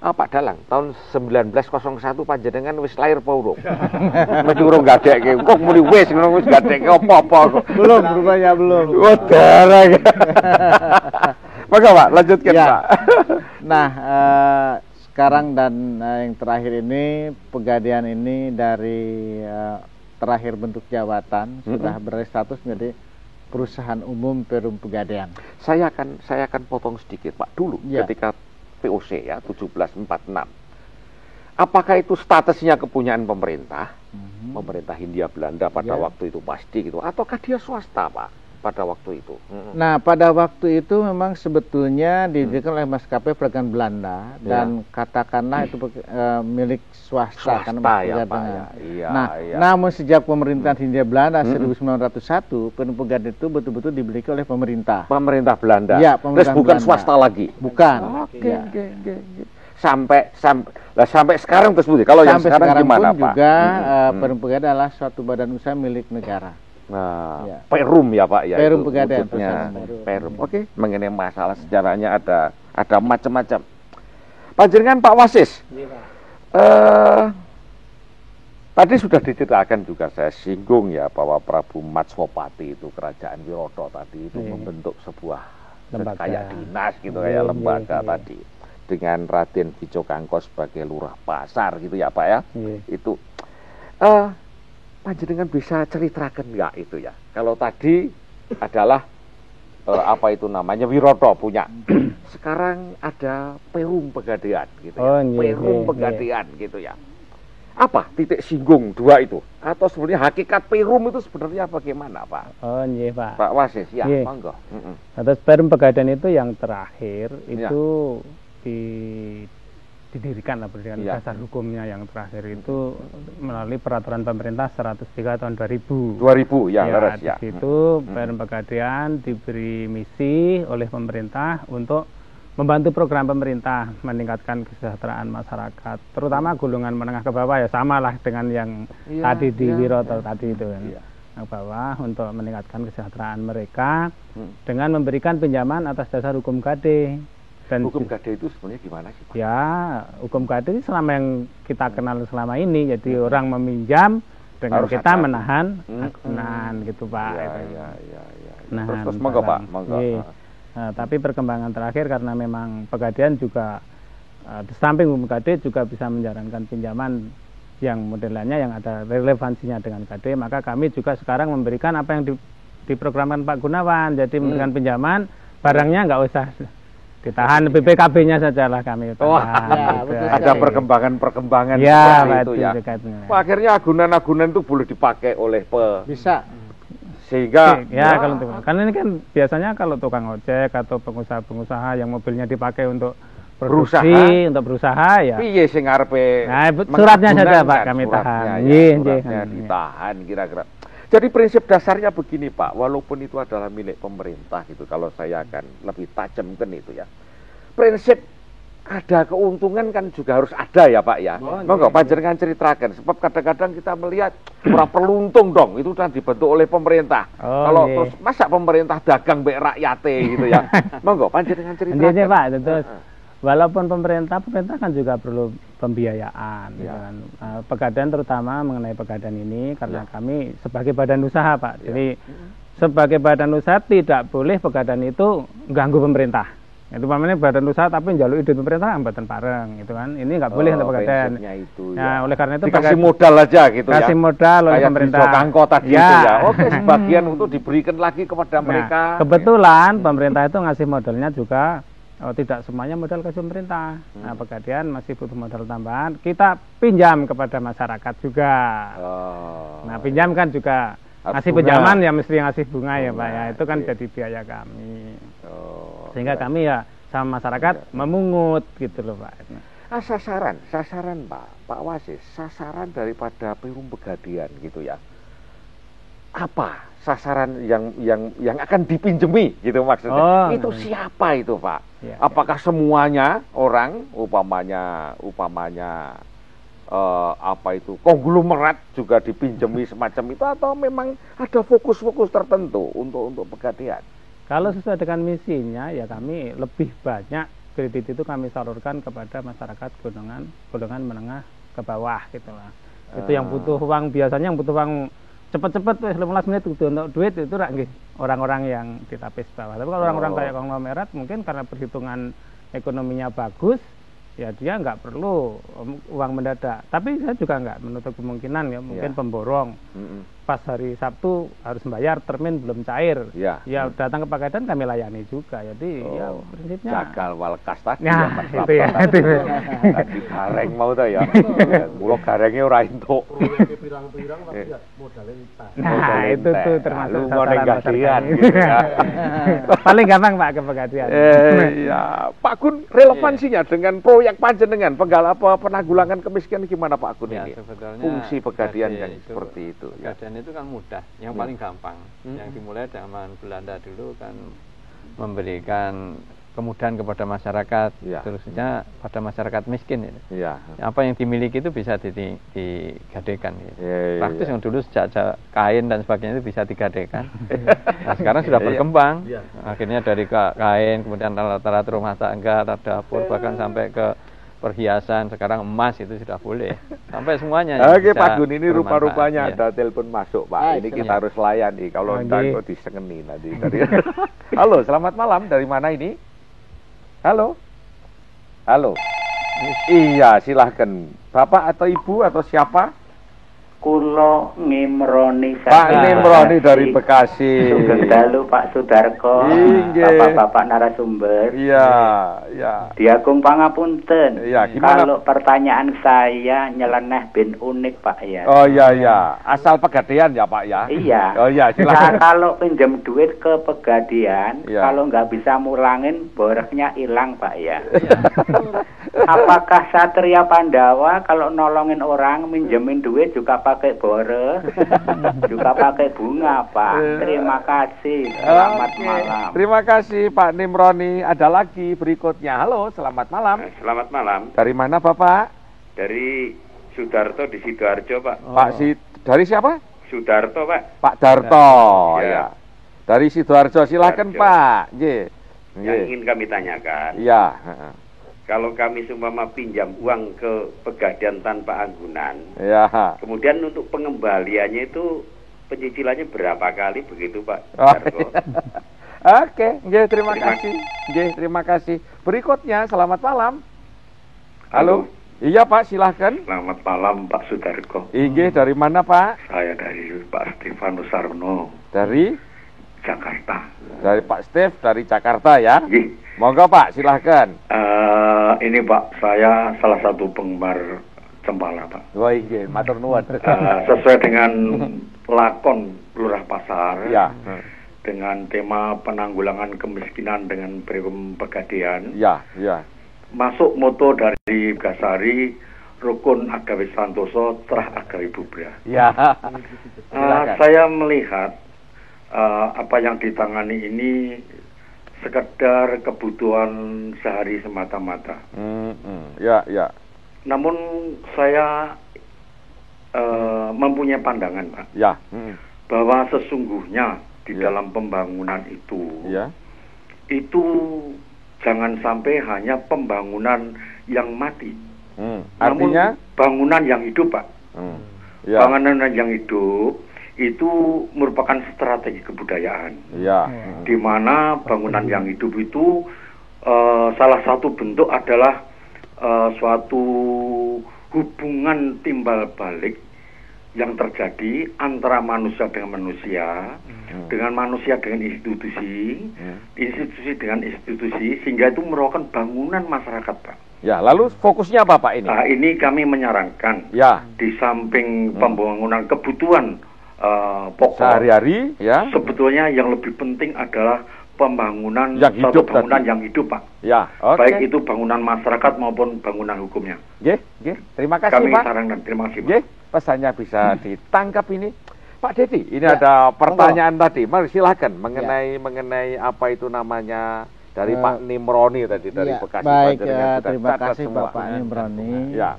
Pak Dalang, tahun 1901 panjenengan wis lahir apa urung? Mesti urung gadekke. Kok muni wis gadekke apa-apa kok. Belum, rupanya belum. Oh, darah. Maka Pak, lanjutkan Pak. Nah, sekarang dan yang terakhir ini Pegadian ini dari terakhir bentuk jabatan sudah beralih status menjadi perusahaan umum Perum Pegadaian. Saya akan potong sedikit Pak dulu ketika VOC ya 1746. Apakah itu statusnya kepunyaan pemerintah, pemerintah Hindia Belanda pada waktu itu pasti gitu, ataukah dia swasta Pak pada waktu itu? Nah, pada waktu itu memang sebetulnya didirikan oleh maskapai perdagangan Belanda dan katakanlah itu milik swasta karena namun sejak pemerintahan Hindia Belanda 1901, Perum Pegadaian itu betul-betul dimiliki oleh pemerintah. Pemerintah Belanda. Ya, pemerintah bukan Belanda. Swasta lagi. Bukan. Oke. Sampai sekarang terus kalau yang sekarang gimana pun Pak? Juga Perum Pegadaian adalah suatu badan usaha milik negara. Nah, Perum ya Pak ya. Perum Pegadaian. Perum. Oke. Mengenai masalah sejarahnya ada macam-macam. Panjenengan Pak Wasis. Tadi sudah diceritakan juga, saya singgung ya bahwa Prabu Matsopati itu kerajaan Wiroto tadi itu membentuk sebuah kayak dinas gitu, kayak lembaga tadi dengan Raden Vico Kangko sebagai lurah pasar gitu ya Pak ya. Itu panjenengan bisa ceritakan nggak itu ya? Kalau tadi adalah apa itu namanya Wiroto punya, sekarang ada Perum Pegadaian gitu ya. Perum Pegadaian gitu ya. Apa titik singgung dua itu? Atau sebenarnya hakikat Perum itu sebenarnya bagaimana Pak? Oh iya Pak. Pak Wasis ya, monggo. Atas Perum Pegadaian itu yang terakhir itu didirikan oleh maskapai perdagangan Belanda dan katakkanlah itu pemerintah. Pemerintah Belanda. Betul. Nah, semenjak didirikan lah pendidikan Iya. dasar hukumnya yang terakhir itu melalui peraturan pemerintah 103 tahun 2000. 2000 ya, leres Di ya. situ Badan Pegadaian diberi misi oleh pemerintah untuk membantu program pemerintah meningkatkan kesejahteraan masyarakat, terutama golongan menengah ke bawah ya, sama lah dengan yang tadi di Wiroto tadi itu kan. Ke bawah untuk meningkatkan kesejahteraan mereka dengan memberikan pinjaman atas dasar hukum KD. Dan Hukum KD itu sebenarnya gimana sih, Pak? ya, hukum KD ini selama yang kita kenal selama ini, jadi orang meminjam dengan Harus kita hati-hati. menahan agunan gitu Pak. Ya, Itu. ya. Nahan Terus monggo Pak, barang. monggo. Iya. Nah, tapi perkembangan terakhir karena memang Pegadaian juga di samping hukum KD juga bisa menjalankan pinjaman yang modelannya yang ada relevansinya dengan KD, maka kami juga sekarang memberikan apa yang diprogramkan Pak Gunawan, jadi memberikan pinjaman, barangnya nggak usah ditahan, BPKB-nya saja lah kami tahan. Wah, gitu. betul ada sekali. perkembangan-perkembangan Ya, seperti Pak, itu ya. BPKB-nya. Wah, akhirnya agunan-agunan itu boleh dipakai oleh Bisa. sehingga Ya, kalau untuk, karena ini kan biasanya kalau tukang ojek atau pengusaha-pengusaha yang mobilnya dipakai untuk produksi, untuk berusaha ya. piye sing ngarepe Nah, suratnya saja, mengagunkan Pak, kami suratnya tahan. ya, Nggih, suratnya nggih. ditahan kira-kira. Jadi prinsip dasarnya begini Pak, walaupun itu adalah milik pemerintah gitu, kalau saya akan lebih tajamkan itu ya. Prinsip ada keuntungan kan juga harus ada ya Pak ya. Monggo panjenengan ceritakan, sebab kadang-kadang kita melihat ora perlu untung dong, itu kan dibentuk oleh pemerintah. Oh, Kalau nggih. terus masa pemerintah dagang mbek rakyate gitu ya. Monggo panjenengan ceritakan. Intinya Pak, terus walaupun pemerintah kan juga perlu pembiayaan, gitu Ya. kan. Pegadaian terutama mengenai Pegadaian ini karena kami sebagai badan usaha Pak, jadi sebagai badan usaha tidak boleh Pegadaian itu ganggu pemerintah. Itu namanya badan usaha tapi njaluk ide pemerintah mboten pareng gitu kan. Ini nggak boleh untuk Pegadaian. Prinsipnya itu Nah, oleh karena itu dikasih modal aja gitu ya. kasih modal oleh Kayak pemerintah. di Jokangko tadi Ya. itu ya. Oke, sebagian untuk diberikan lagi kepada Nah, mereka. kebetulan pemerintah itu ngasih modalnya juga tidak semuanya modal ke pemerintah. Nah, Pegadaian masih butuh modal tambahan. Kita pinjam kepada masyarakat juga. Oh. Nah, pinjam kan juga Harus ngasih bunga. pinjaman ya mesti ngasih bunga ya Pak ya. Bunga, Itu kan iya. jadi biaya kami. Oh, Sehingga baik. kami ya sama masyarakat memungut gitu loh Pak. sasaran Pak Wasis, sasaran daripada Perum Pegadaian gitu ya. Apa sasaran yang akan dipinjemi gitu maksudnya? Oh, Itu siapa itu Pak? Ya, Apakah semuanya orang upamanya apa itu konglomerat juga dipinjemi semacam itu, atau memang ada fokus-fokus tertentu untuk Pegadaian? Kalau sesuai dengan misinya ya kami lebih banyak kredit itu kami salurkan kepada masyarakat golongan menengah ke bawah gitu lah. Itu yang butuh uang, biasanya yang butuh uang cepet-cepet wes 15 menit untuk duit itu nggih orang-orang yang di tapis bawah. Tapi kalau orang-orang kayak konglomerat mungkin karena perhitungan ekonominya bagus, ya dia nggak perlu uang mendadak. Tapi saya juga nggak menutup kemungkinan ya mungkin pemborong. Pas hari Sabtu harus membayar, termin belum cair. Ya. Ya datang ke Pegadaian kami layani juga. Jadi ya prinsipnya Jagal walkas tadi Nah, Mas itu ya, Bapak. itu ya. Tadi gareng mau ta ya. Mulo garengnya ora entuk. pirang-pirang tapi ya modalnya kita. Nah, itu tuh termasuk Lu mau sasaran Pegadaian masyarakat. gitu ya. Paling gampang Pak ke Pegadaian. Ya, Pak Gun, relevansinya dengan proyek panjenengan penanggulangan kemiskinan gimana Pak Gun Ya, ini? sebetulnya Fungsi Pegadaian KD yang itu- seperti itu ya. Pegadaian itu kan mudah, yang paling gampang. Yang dimulai zaman Belanda dulu kan memberikan kemudahan kepada masyarakat, Ya. terusnya pada masyarakat miskin. Iya. Apa yang dimiliki itu bisa digadekan. Gitu. Iya, Praktis iya. yang dulu sejak kain dan sebagainya itu bisa digadekan. Nah, sekarang sudah berkembang. Akhirnya dari kain, kemudian alat-alat rumah tangga, alat dapur, bahkan sampai ke perhiasan, sekarang emas itu sudah boleh. Sampai semuanya. yang Oke bisa Pak Gun, ini bermanfaat. rupa-rupanya Iya. ada telepon masuk Pak. Ini kita iya. harus layani. Kalau Oke. enggak kok disengeni nanti. Halo, selamat malam. Dari mana ini? Halo. Halo. Iya, silahkan. Bapak atau Ibu atau siapa? Kulo Ngimroni Pak Nimroni dari Bekasi. Sugeng dalu Pak Sudarko, bapak-bapak narasumber. Iya, ya. Diagung pangapunten. Iya, gimana? Kalau pertanyaan saya nyeleneh bin unik Pak ya. Oh iya ya, asal Pegadaian ya Pak ya. Iya. Oh iya, Nah, silakan. kalau pinjam duit ke Pegadaian, Iya. kalau nggak bisa mulangin, boroknya hilang Pak ya. Apakah Satria Pandawa kalau nolongin orang minjemin duit juga pakai boreh, juga pakai bunga Pak? Terima kasih. Selamat Oke. malam. Terima kasih Pak Nimroni. Ada lagi berikutnya. Halo, selamat malam. Selamat malam. Dari mana Bapak? Dari Sudarto di Sidoarjo, Pak. Pak dari siapa? Sudarto, Pak. Pak Darto. Ya. Ya. Dari Sidoarjo. Silakan Sidoarjo. Pak. Nggih. Yang Nggih. ingin kami tanyakan, Iya. kalau kami seumpama pinjam uang ke Pegadaian tanpa anggunan, Ya. kemudian untuk pengembaliannya itu pencicilannya berapa kali begitu, Pak? Oh, Sudarto? Oke, nggih, terima kasih. Nggih, terima kasih. Berikutnya, selamat malam. Halo. Iya Pak, silahkan. Selamat malam Pak Sudarko. Nggih, dari mana Pak? Saya dari Pak Stefanus Sarno, Dari Jakarta. Pak Steve dari Jakarta ya. Nggih. Monggo Pak, silahkan. Ini Pak, saya salah satu penggemar Cempala Pak. Wah, nggih, matur nuwun. Sesuai dengan lakon Lurah Pasar, Ya. dengan tema penanggulangan kemiskinan dengan Brewem Pegadaian, Ya, ya. masuk moto dari Gasari, Rukun Agawi Santoso, Terah Agawi Bubra. Ya. Silakan. Saya melihat apa yang ditangani ini sekedar kebutuhan sehari semata-mata. Ya, ya. Namun saya mempunyai pandangan, Pak, Ya. bahwa sesungguhnya di dalam pembangunan itu, Ya. itu jangan sampai hanya pembangunan yang mati, Artinya, namun bangunan yang hidup, Pak. ya. Bangunan yang hidup itu merupakan strategi kebudayaan, Ya. di mana bangunan yang hidup itu salah satu bentuk adalah suatu hubungan timbal balik yang terjadi antara manusia dengan manusia, dengan manusia dengan institusi, institusi dengan institusi, sehingga itu merupakan bangunan masyarakat, Pak. Ya, lalu fokusnya apa Pak ini? Nah, ini kami menyarankan, Ya. di samping pembangunan kebutuhan pokok, Sehari-hari, ya. sebetulnya yang lebih penting adalah pembangunan Yang hidup suatu bangunan tadi. yang hidup, Pak. Ya, oke. Baik itu bangunan masyarakat maupun bangunan hukumnya. Nggih, nggih. Terima kasih Kami Pak. sarankan, terima kasih, Pak. Nggih, pesannya bisa ditangkap ini. Pak Dedi, ini ada pertanyaan tadi. Mari silakan mengenai apa itu namanya dari Pak Nimroni tadi dari Bekasi. Baik, Panjenengan sudah terima catat kasih semua. Bapak Nimroni. Ya,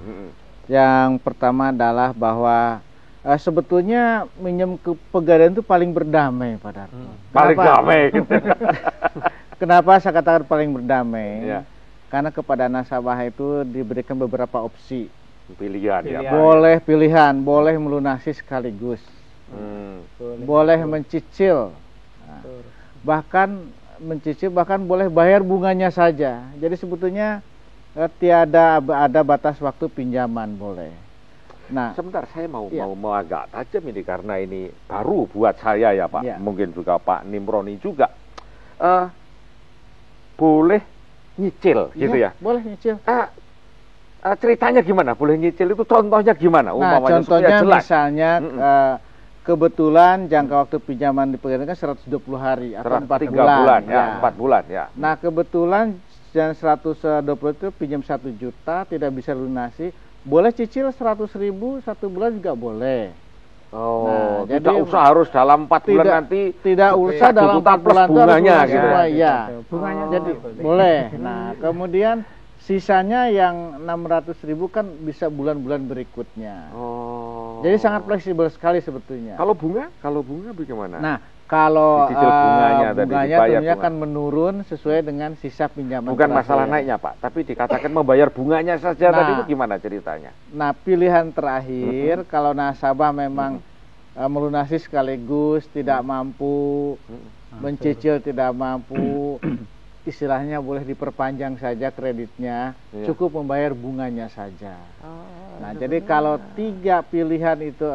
Yang pertama adalah bahwa sebetulnya minjem ke Pegadaian itu paling berdamai, Pak Darto. paling Kenapa? damai gitu. Kenapa saya katakan paling berdamai? Ya. Karena kepada nasabah itu diberikan beberapa opsi. Pilihan ya, Pak. Boleh pilihan, boleh melunasi sekaligus, boleh mencicil, bahkan mencicil, bahkan boleh bayar bunganya saja. Jadi sebetulnya tiada ada batas waktu pinjaman, boleh. Nah, Sebentar, saya mau Ya. mau agak tajam ini karena ini baru buat saya ya Pak. Ya. Mungkin juga Pak Nimroni juga. Boleh nyicil gitu ya? boleh nyicil. Ceritanya gimana? Boleh nyicil itu contohnya gimana? Nah, Umpamanya contohnya supaya jelas. misalnya kebetulan jangka waktu pinjaman di Pegadaian kan 120 hari atau 4 3 bulan. bulan ya, 4 bulan ya. Nah, kebetulan yang 120 itu pinjam 1 juta tidak bisa lunasi, boleh cicil 100.000 1 bulan juga boleh. Oh, Nah, tidak jadi usah harus dalam 4 bulan nanti tidak usah 1 dalam juta 4 plus bulan itu harus bunganya lunasi gitu. semua, ya. Bunganya Jadi boleh. Nah, kemudian sisanya yang 600.000 kan bisa bulan-bulan berikutnya. Oh. Jadi sangat fleksibel sekali sebetulnya. Kalau bunga bagaimana? Nah, kalau Dicicil bunganya tadi, dibayar tentunya bunga. kan menurun sesuai dengan sisa pinjaman. Bukan terakhir. masalah naiknya Pak, tapi dikatakan membayar bunganya saja Nah. tadi itu gimana ceritanya? Nah, pilihan terakhir kalau nasabah memang melunasi sekaligus tidak mampu, mencicil tidak mampu, istilahnya boleh diperpanjang saja kreditnya, Iya. cukup membayar bunganya saja. Nah, jadi kalau 3 pilihan itu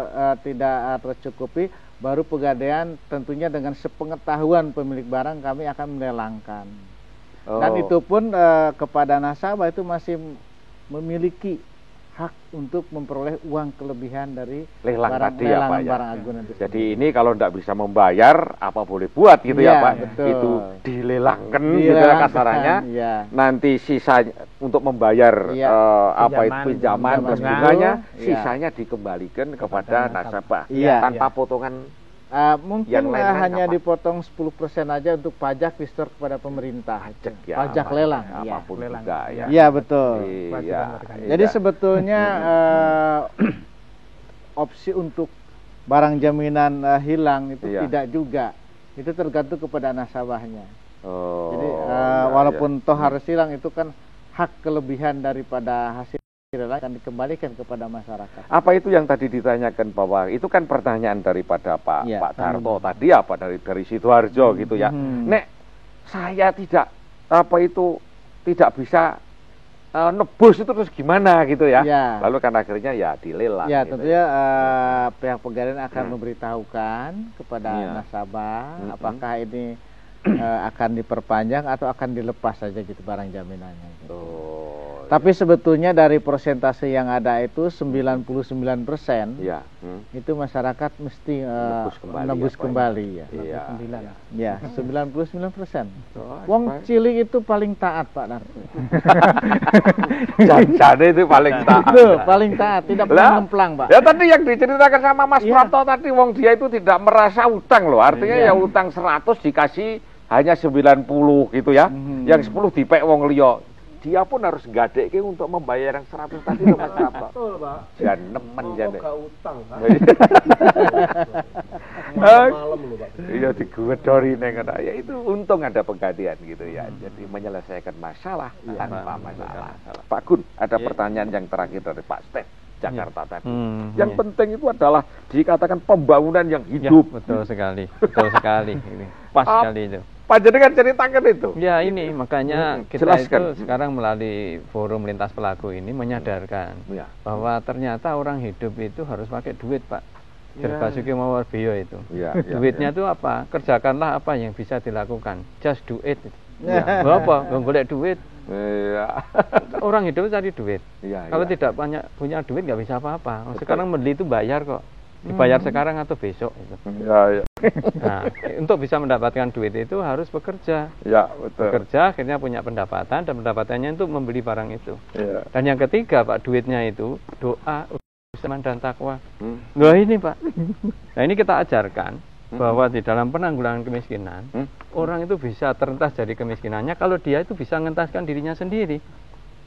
tidak tercukupi, baru Pegadaian tentunya dengan sepengetahuan pemilik barang kami akan melelangkan. Dan itu pun kepada nasabah itu masih memiliki hak untuk memperoleh uang kelebihan dari lelang barang, tadi ya Pak ya. barang agunan tersebut. Jadi ini kalau tidak bisa membayar apa boleh buat gitu ya Pak. Betul. Itu dilelangkan gitu ya kasarannya. Ya. Nanti sisanya untuk membayar pinjaman plus bunganya, sisanya dikembalikan kepada nasabah tanpa potongan. Mungkin hanya dipotong 10% aja untuk pajak distor kepada pemerintah. Pajak lelang. Apapun juga ya. Iya betul. Iya. Jadi sebetulnya opsi untuk barang jaminan hilang itu tidak juga. Itu tergantung kepada nasabahnya. Jadi walaupun toh harus hilang, itu kan hak kelebihan daripada hasil akan dikembalikan kepada masyarakat. Apa itu yang tadi ditanyakan bahwa itu kan pertanyaan daripada Pak Darto tadi apa dari Sidoarjo gitu ya. Nek saya tidak tidak bisa nebus itu terus gimana gitu ya. Lalu kan akhirnya ya dilelang. Ya gitu tentunya pihak Pegadaian akan memberitahukan kepada nasabah apakah ini akan diperpanjang atau akan dilepas saja gitu barang jaminannya. Gitu. Tapi sebetulnya dari persentase yang ada itu 99% itu masyarakat mesti menebus kembali ya. 99%. Wong cilik itu paling taat Pak Darto. Jadi itu paling taat. Itu paling taat, tidak pernah ngemplang Pak. Ya tadi yang diceritakan sama Mas Prato tadi, wong dia itu tidak merasa utang loh. Artinya ya utang 100 dikasih hanya 90 gitu ya. Yang 10 dipek wong liya. Dia pun harus gadekke untuk membayar yang 100 tadi loh Mas Prato. Betul, Pak. Jan nemen jan. Enggak utang, Pak. Malam loh, Pak. Iya digedori neng kata. Ya itu untung ada Pegadaian gitu ya. Jadi menyelesaikan masalah tanpa masalah. Pak Gun, ada pertanyaan yang terakhir dari Pak Stef Jakarta tadi. Yang penting itu adalah dikatakan pembangunan yang hidup. Betul sekali. Betul sekali ini. Pas sekali itu. Panjenengan ceritakan itu. Ya ini makanya kita itu sekarang melalui forum lintas pelaku ini menyadarkan bahwa ternyata orang hidup itu harus pakai duit Pak. Basuki Mawar-Bio itu. Duitnya itu apa? Kerjakanlah apa yang bisa dilakukan. Just do it. Apa? Golek duit. Orang hidup cari duit. Kalau tidak punya duit nggak bisa apa-apa. Sekarang beli itu bayar kok. Dibayar sekarang atau besok gitu. Nah, untuk bisa mendapatkan duit itu harus bekerja. Bekerja akhirnya punya pendapatan dan pendapatannya untuk membeli barang itu. Dan yang ketiga Pak, duitnya itu doa, usaha dan takwa. Nah ini Pak. Nah ini kita ajarkan bahwa di dalam penanggulangan kemiskinan orang itu bisa terentas dari kemiskinannya kalau dia itu bisa mengentaskan dirinya sendiri.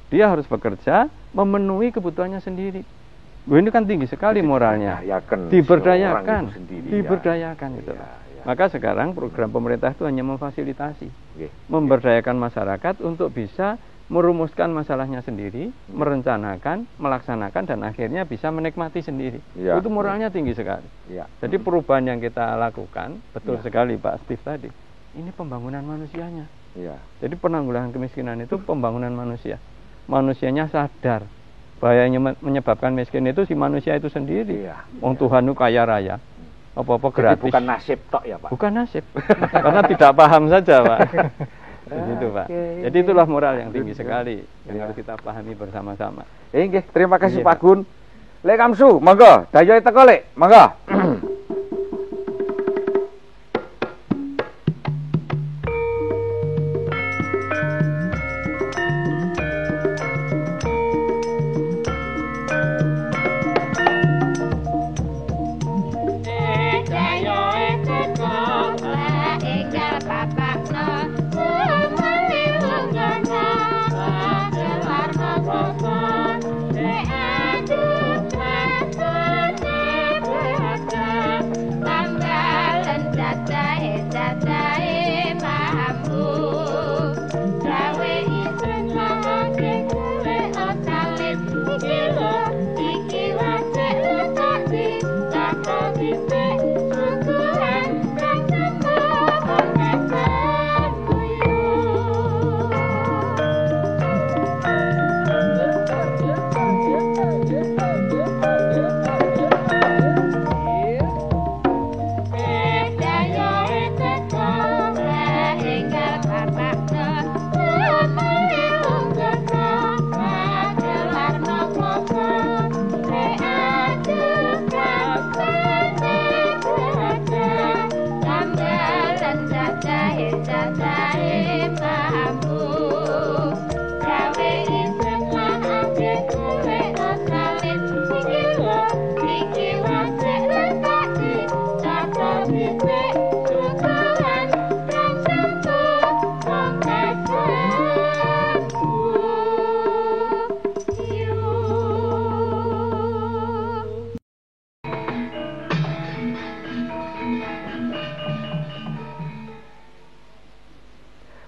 Dia harus bekerja memenuhi kebutuhannya sendiri. Ini kan tinggi sekali moralnya. Diberdayakan itu. Maka sekarang program pemerintah itu hanya memfasilitasi, memberdayakan masyarakat untuk bisa merumuskan masalahnya sendiri, merencanakan, melaksanakan, dan akhirnya bisa menikmati sendiri. Itu moralnya tinggi sekali. Jadi perubahan yang kita lakukan, betul sekali Pak Steve tadi, ini pembangunan manusianya. Jadi penanggulangan kemiskinan itu pembangunan manusia. Manusianya sadar bahaya yang menyebabkan miskin itu si manusia itu sendiri. Wong Tuhan itu kaya raya. Apa-apa gratis. Jadi bukan nasib tok ya Pak. Bukan nasib. Karena tidak paham saja Pak. Begitu Pak. Jadi itulah moral yang tinggi sekali yang harus kita pahami bersama-sama. Nggih, terima kasih Pak Gun. Lek Kamsu, monggo, dayoe teko lek. Monggo.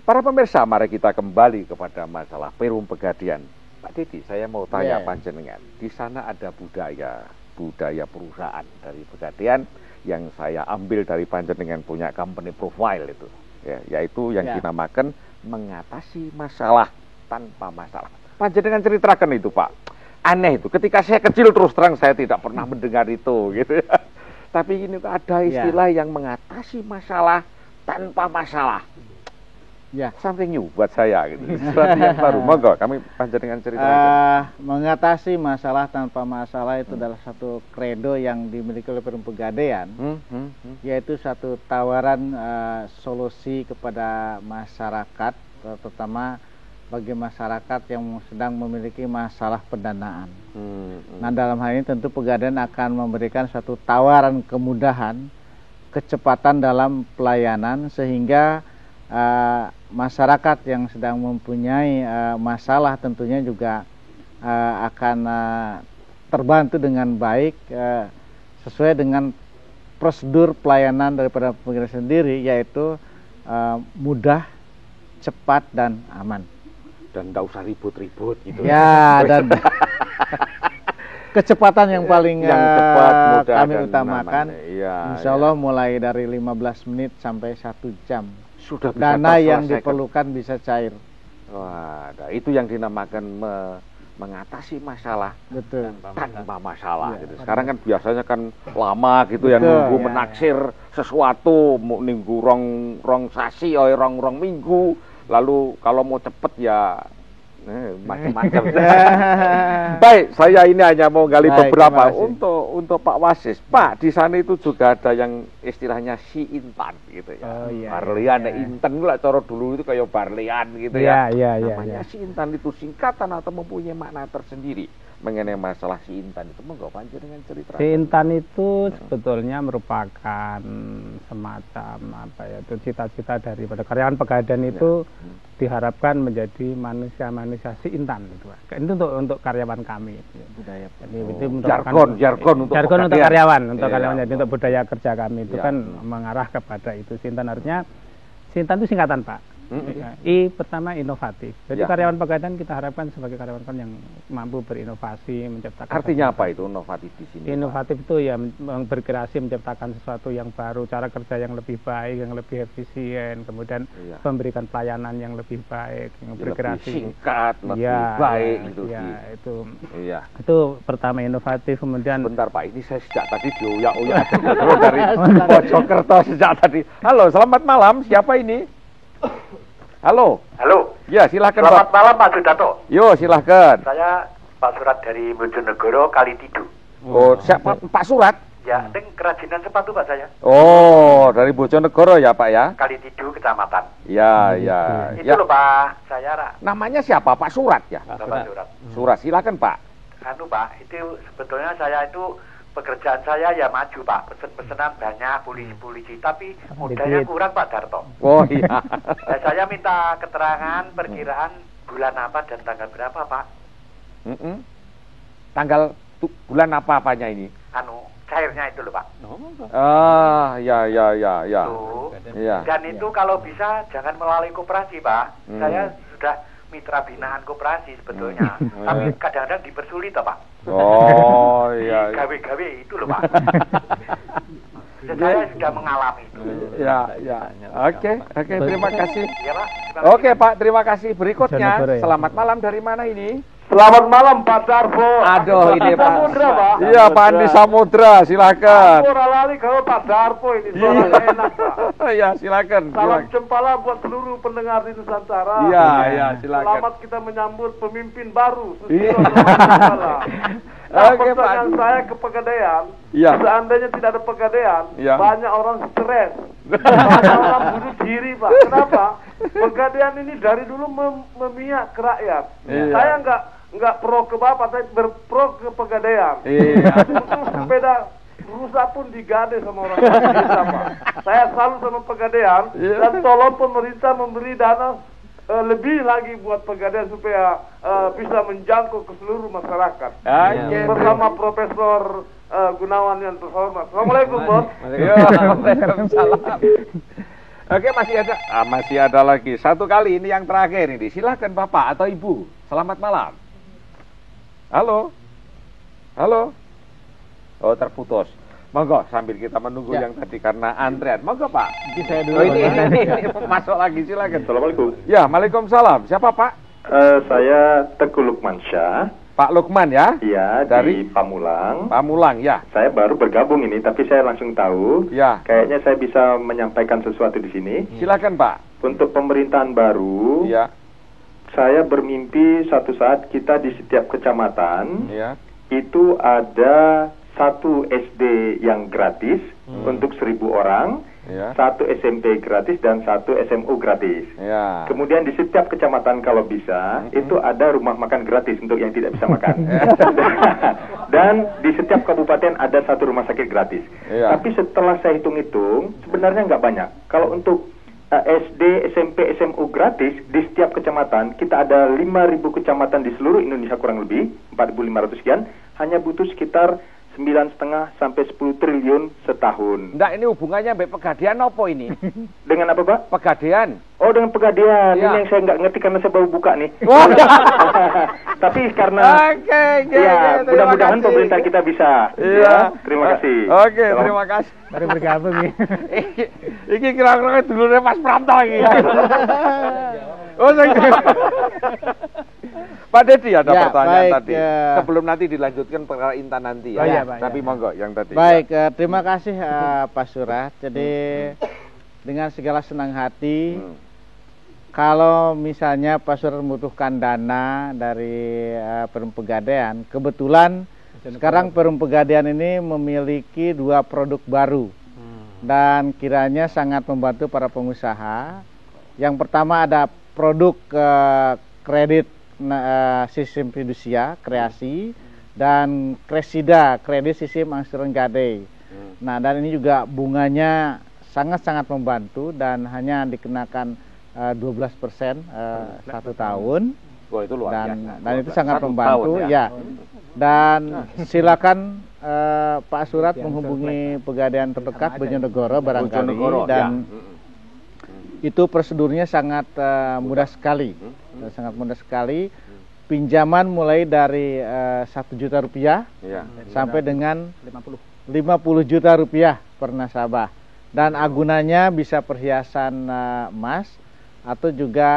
Para pemirsa, mari kita kembali kepada masalah Perum Pegadian. Pak Didi, saya mau tanya panjenengan. Di sana ada budaya perusahaan dari Pegadian yang saya ambil dari panjenengan punya company profile itu, ya, yaitu yang dinamakan mengatasi masalah tanpa masalah. Panjenengan ceritakan itu, Pak. Aneh itu. Ketika saya kecil terus terang saya tidak pernah mendengar itu, gitu ya. Tapi ini ada istilah yang mengatasi masalah tanpa masalah. Ya, something new buat saya gitu. Sesuatu yang baru. Monggo kami panjenengan ceritakan. Mengatasi masalah tanpa masalah itu adalah satu kredo yang dimiliki oleh Perum Pegadaian, yaitu satu tawaran solusi kepada masyarakat, terutama bagi masyarakat yang sedang memiliki masalah pendanaan. Nah, dalam hal ini tentu Pegadaian akan memberikan satu tawaran kemudahan, kecepatan dalam pelayanan sehingga masyarakat yang sedang mempunyai masalah tentunya juga akan terbantu dengan baik sesuai dengan prosedur pelayanan daripada Pegadaian sendiri, yaitu mudah, cepat, dan aman. Dan tidak usah ribut-ribut gitu. Ya, dan kecepatan yang paling cepat, kami utamakan. Insya Allah mulai dari 15 menit sampai 1 jam. Sudah bisa dana yang diperlukan bisa cair. Wah, itu yang dinamakan mengatasi masalah. Betul. Tanpa masalah. Gitu. Sekarang kan biasanya kan lama gitu ya, nunggu menaksir sesuatu, nunggu rong sasi, rong minggu. Lalu kalau mau cepet ya macam-macam. Baik, saya ini hanya mau gali beberapa untuk Pak Wasis. Pak, di sana itu juga ada yang istilahnya si intan gitu ya. Barlian intan lah cara dulu itu kayak barlian gitu ya. Namanya si intan itu singkatan atau mempunyai makna tersendiri mengenai masalah si intan itu. Monggo panjenengan cerita. Si intan itu sebetulnya merupakan semacam itu cita-cita daripada karyawan Pegadaian itu diharapkan menjadi manusia si intan itu. Itu untuk karyawan kami. Budaya. Jadi itu jargon untuk karyawan, jadi untuk budaya kerja kami itu kan mengarah kepada itu. Si intan artinya si intan itu singkatan, Pak. I pertama inovatif. Jadi karyawan Pegadaian kita harapkan sebagai karyawan yang mampu berinovasi, menciptakan. Artinya apa itu inovatif di sini? Inovatif itu ya berkreasi, menciptakan sesuatu yang baru, cara kerja yang lebih baik, yang lebih efisien, kemudian memberikan pelayanan yang lebih baik, yang berkreasi. Lebih singkat, lebih baik gitu. Itu pertama inovatif, kemudian. Bentar Pak, ini saya sejak tadi dioyak-oyak dari Mojokerto sejak tadi. Halo, selamat malam. Siapa ini? Halo. Ya, silahkan Selamat Pak. malam Pak Sudarto. Yo, silahkan. Saya Pak Surat dari Bojonegoro, Kalitidu. Oh, siapa Pak Surat? Ya, kerajinan sepatu Pak saya. Oh, dari Bojonegoro ya Pak ya? Kalitidu, kecamatan. Ya. Itu loh Pak, saya Namanya siapa? Pak Surat ya? Bapak Surat. Surat, silakan Pak. Pak, itu sebetulnya saya itu pekerjaan saya ya maju Pak, pesen-pesenan banyak, polisi-polisi, tapi modalnya kurang Pak Darto. Oh iya. Nah, saya minta keterangan perkiraan bulan apa dan tanggal berapa Pak? Tanggal bulan apa-apanya ini? Cairnya itu loh Pak. Ya. Dan itu kalau bisa jangan melalui koperasi Pak. Saya sudah mitra binaan koperasi sebetulnya, tapi kadang-kadang dipersulit Pak. Oh iya. Gawe-gawe itu loh Pak. Saya sudah mengalami itu. Ya. Oke, terima kasih. Ya Pak. Oke Pak, terima kasih. Berikutnya, selamat malam, dari mana ini? Selamat malam Pak Darpo. Aduh, ini Pak. Samudra, Pak. Iya, Pak Andi Samudra, silakan. Aku lali kalau Pak Darpo ini suaranya enak, Pak. Iya, silakan. Salam cempala buat seluruh pendengar di Nusantara. Iya, silakan. Selamat kita menyambut pemimpin baru. Iya. Oke, pertanyaan saya ke Pegadaian. Seandainya tidak ada Pegadaian, banyak orang stres. Banyak orang bunuh diri, Pak. Kenapa? Pegadaian ini dari dulu memihak ke rakyat. Saya enggak pro ke Bapak, saya berpro ke Pegadaian. Untuk sepeda rusak pun digade sama orang desa, Pak. Saya salut sama Pegadaian dan tolong pemerintah memberi dana lebih lagi buat Pegadaian supaya bisa menjangkau ke seluruh masyarakat. Bersama Profesor Gunawan yang terhormat. Assalamualaikum, Bos. Waalaikumsalam. Oke, masih ada lagi. Satu kali ini yang terakhir ini. Silakan Bapak atau Ibu. Selamat malam. Halo. Halo. Oh, terputus. Monggo sambil kita menunggu yang tadi karena antrian. Monggo Pak. Saya dulu. Ini masuk lagi, silakan. Assalamualaikum. Ya, Waalaikumsalam. Siapa Pak? Saya Teguh Lukmansyah. Pak Lukman ya? Iya, dari Pamulang. Pamulang ya. Saya baru bergabung ini, tapi saya langsung tahu. Ya. Kayaknya saya bisa menyampaikan sesuatu di sini. Silakan Pak. Untuk pemerintahan baru. Ya. Saya bermimpi suatu saat kita di setiap kecamatan. Ya. Itu ada satu SD yang gratis untuk 1.000 orang. Ya. Satu SMP gratis dan satu SMU gratis. Ya. Kemudian di setiap kecamatan kalau bisa itu ada rumah makan gratis untuk yang tidak bisa makan. Dan di setiap kabupaten ada satu rumah sakit gratis. Ya. Tapi setelah saya hitung-hitung sebenarnya nggak banyak. Kalau untuk SD, SMP, SMU gratis di setiap kecamatan kita ada 5.000 kecamatan di seluruh Indonesia kurang lebih 4.500 sekian, hanya butuh sekitar 9,5 sampai 10 triliun setahun. Nggak, ini hubungannya sampai Pegadaian apa ini? Dengan apa Pak? Pegadaian. Oh, dengan Pegadaian. Ya. Ini yang saya nggak ngerti karena saya baru buka nih. Oh. Tapi karena ya, mudah-mudahan pemerintah kita bisa. Iya. Ya, terima kasih. Oke, terima kasih. Baru bergabung nih. Iki kira-kira dulurnya Mas Pranto iki. Oh, Pak Dedi ada pertanyaan baik, tadi. Sebelum nanti dilanjutkan perkara Intan nanti ya. Oh, iya, Tapi monggo yang tadi. Baik, terima kasih Pak Surat. Jadi dengan segala senang hati, kalau misalnya Pak Surat membutuhkan dana dari Perum Pegadaian, kebetulan sekarang Perum Pegadaian ini memiliki 2 produk baru dan kiranya sangat membantu para pengusaha. Yang pertama ada produk kredit sistem fidusia kreasi dan Kresida kredit sistem angsuran gadai. Nah, dan ini juga bunganya sangat-sangat membantu dan hanya dikenakan 12% 1 tahun. Wah, itu luar biasa. Dan itu sangat membantu tahun, ya. Dan silakan Pak Surat menghubungi Pegadaian terdekat Bojonegoro barangkali dan itu prosedurnya sangat mudah sekali. Sangat mudah sekali. Pinjaman mulai dari 1 juta rupiah sampai dengan 50 juta rupiah per nasabah. Dan agunannya bisa perhiasan emas atau juga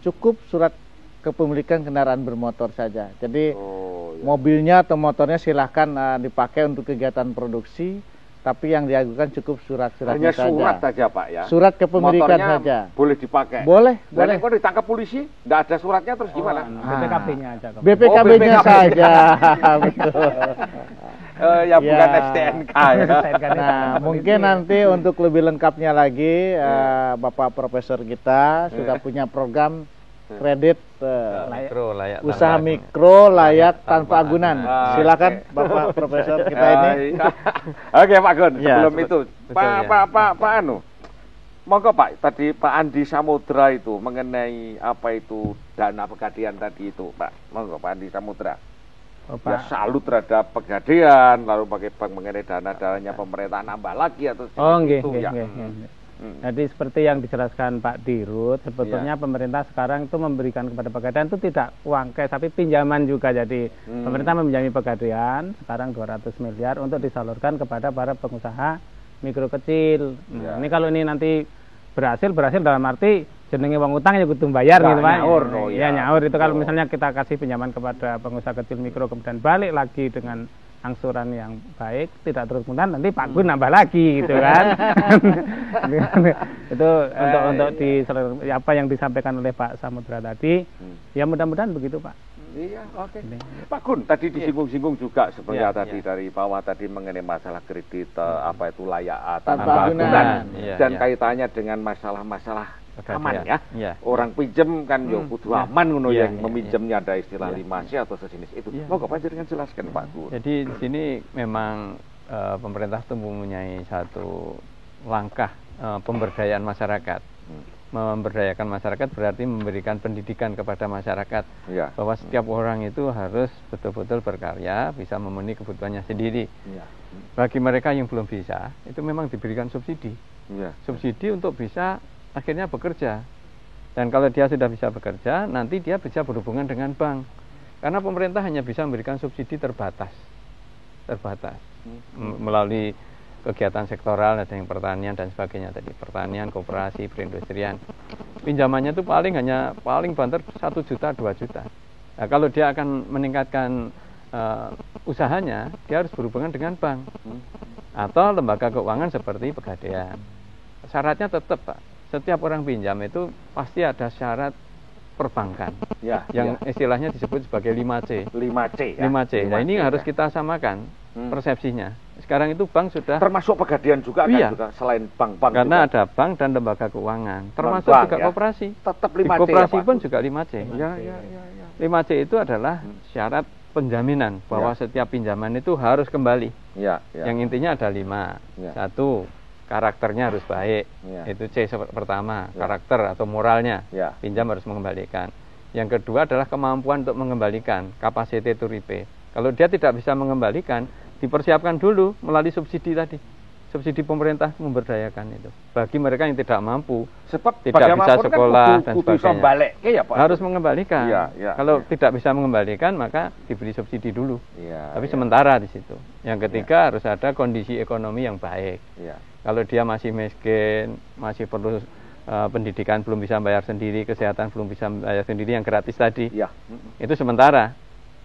cukup surat kepemilikan kendaraan bermotor saja. Jadi mobilnya atau motornya silahkan dipakai untuk kegiatan produksi. Tapi yang diajukan cukup surat-suratnya saja. Hanya surat saja Pak ya? Surat kepemilikan motornya saja. Boleh dipakai? Boleh. Boleh. Kalau ditangkap polisi, nggak ada suratnya terus gimana? BPKB-nya aja. BPKB-nya saja. Betul. Ya bukan STNK ya. Nah, mungkin nanti untuk lebih lengkapnya lagi, Bapak Profesor kita sudah punya program kredit usaha mikro layak tanpa agunan. Silakan Bapak Profesor kita ini. Oke Pak Gun, sebelum itu Pak Anu, monggo Pak, tadi Pak Andi Samudra itu mengenai apa itu dana Pegadaian tadi itu Pak, monggo Pak Andi Samudra. Ya salut terhadap Pegadaian, lalu pakai bank mengenai dana-dananya pemerintah nambah lagi atau itu ya. Jadi seperti yang dijelaskan Pak Dirut, sebetulnya pemerintah sekarang itu memberikan kepada Pegadaian itu tidak uang cash, tapi pinjaman juga. Jadi pemerintah meminjami Pegadaian sekarang 200 miliar untuk disalurkan kepada para pengusaha mikro kecil. Ini kalau ini nanti berhasil dalam arti jenenge wong utang ya kudu bayar gitu Pak. Ya nyaur itu kalau misalnya kita kasih pinjaman kepada pengusaha kecil mikro kemudian balik lagi dengan angsuran yang baik, tidak terus kemudian nanti Pak Gun nambah lagi gitu kan. Itu untuk di apa yang disampaikan oleh Pak Samudra tadi, ya mudah-mudahan begitu Pak. Iya, oke. Pak Gun tadi disinggung-singgung juga sebenarnya tadi dari bawah tadi mengenai masalah kredit apa itu layak tanpa agunan dan kaitannya dengan masalah-masalah aman ya. Orang pinjem kan yo kudu aman ngono ya. Meminjemnya ada istilah limasi atau sejenis itu. Monggo panjenengan jelaskan Pak Gun. Jadi di sini memang pemerintah itu mempunyai satu langkah pemberdayaan masyarakat. memberdayakan masyarakat berarti memberikan pendidikan kepada masyarakat bahwa setiap orang itu harus betul-betul berkarya, bisa memenuhi kebutuhannya sendiri. Bagi mereka yang belum bisa, itu memang diberikan subsidi. Subsidi untuk bisa akhirnya bekerja. Dan kalau dia sudah bisa bekerja, nanti dia bisa berhubungan dengan bank. Karena pemerintah hanya bisa memberikan subsidi terbatas. Melalui kegiatan sektoral, ada yang pertanian dan sebagainya tadi, pertanian, koperasi, perindustrian. Pinjamannya itu paling banter 1 juta, 2 juta. Nah, kalau dia akan meningkatkan usahanya, dia harus berhubungan dengan bank atau lembaga keuangan seperti Pegadaian. Syaratnya tetap, Pak, setiap orang pinjam itu pasti ada syarat perbankan yang istilahnya disebut sebagai 5C. 5C. Nah, ini harus kita samakan persepsinya. Sekarang itu bank sudah termasuk Pegadaian juga kan juga selain bank-bank. Karena juga ada bank dan lembaga keuangan, termasuk bank, juga koperasi. Tetap 5C. Di koperasi ya, pun juga 5C. 5C itu adalah syarat penjaminan bahwa setiap pinjaman itu harus kembali. Yang intinya ada 5. 1, karakternya harus baik. Itu C pertama, karakter atau moralnya. Pinjam harus mengembalikan. Yang kedua adalah kemampuan untuk mengembalikan, capacity to repay. Kalau dia tidak bisa mengembalikan, dipersiapkan dulu melalui subsidi tadi. Subsidi pemerintah memberdayakan itu. Bagi mereka yang tidak mampu, tidak bisa sekolah dan sebagainya, harus mengembalikan. Kalau tidak bisa mengembalikan, maka diberi subsidi dulu. Tapi sementara di situ. Yang ketiga harus ada kondisi ekonomi yang baik. Kalau dia masih miskin, masih perlu pendidikan, belum bisa bayar sendiri, kesehatan belum bisa bayar sendiri, yang gratis tadi, itu sementara.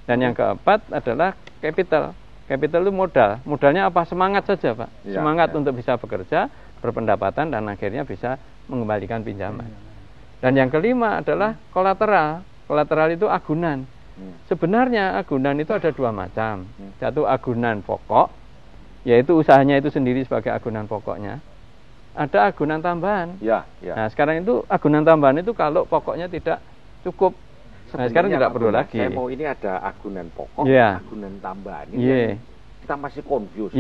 Dan yang keempat adalah capital. Capital itu modal. Modalnya apa? Semangat saja, Pak. Semangat untuk bisa bekerja, berpendapatan, dan akhirnya bisa mengembalikan pinjaman. Dan yang kelima adalah kolateral. Kolateral itu agunan. Sebenarnya agunan itu ada 2 macam. Satu agunan pokok, yaitu usahanya itu sendiri sebagai agunan pokoknya. Ada agunan tambahan. Nah, sekarang itu agunan tambahan itu kalau pokoknya tidak cukup. Nah, sekarang tidak perlu lagi. Saya mau ini ada agunan pokok, agunan tambahan. Ini kita masih confused.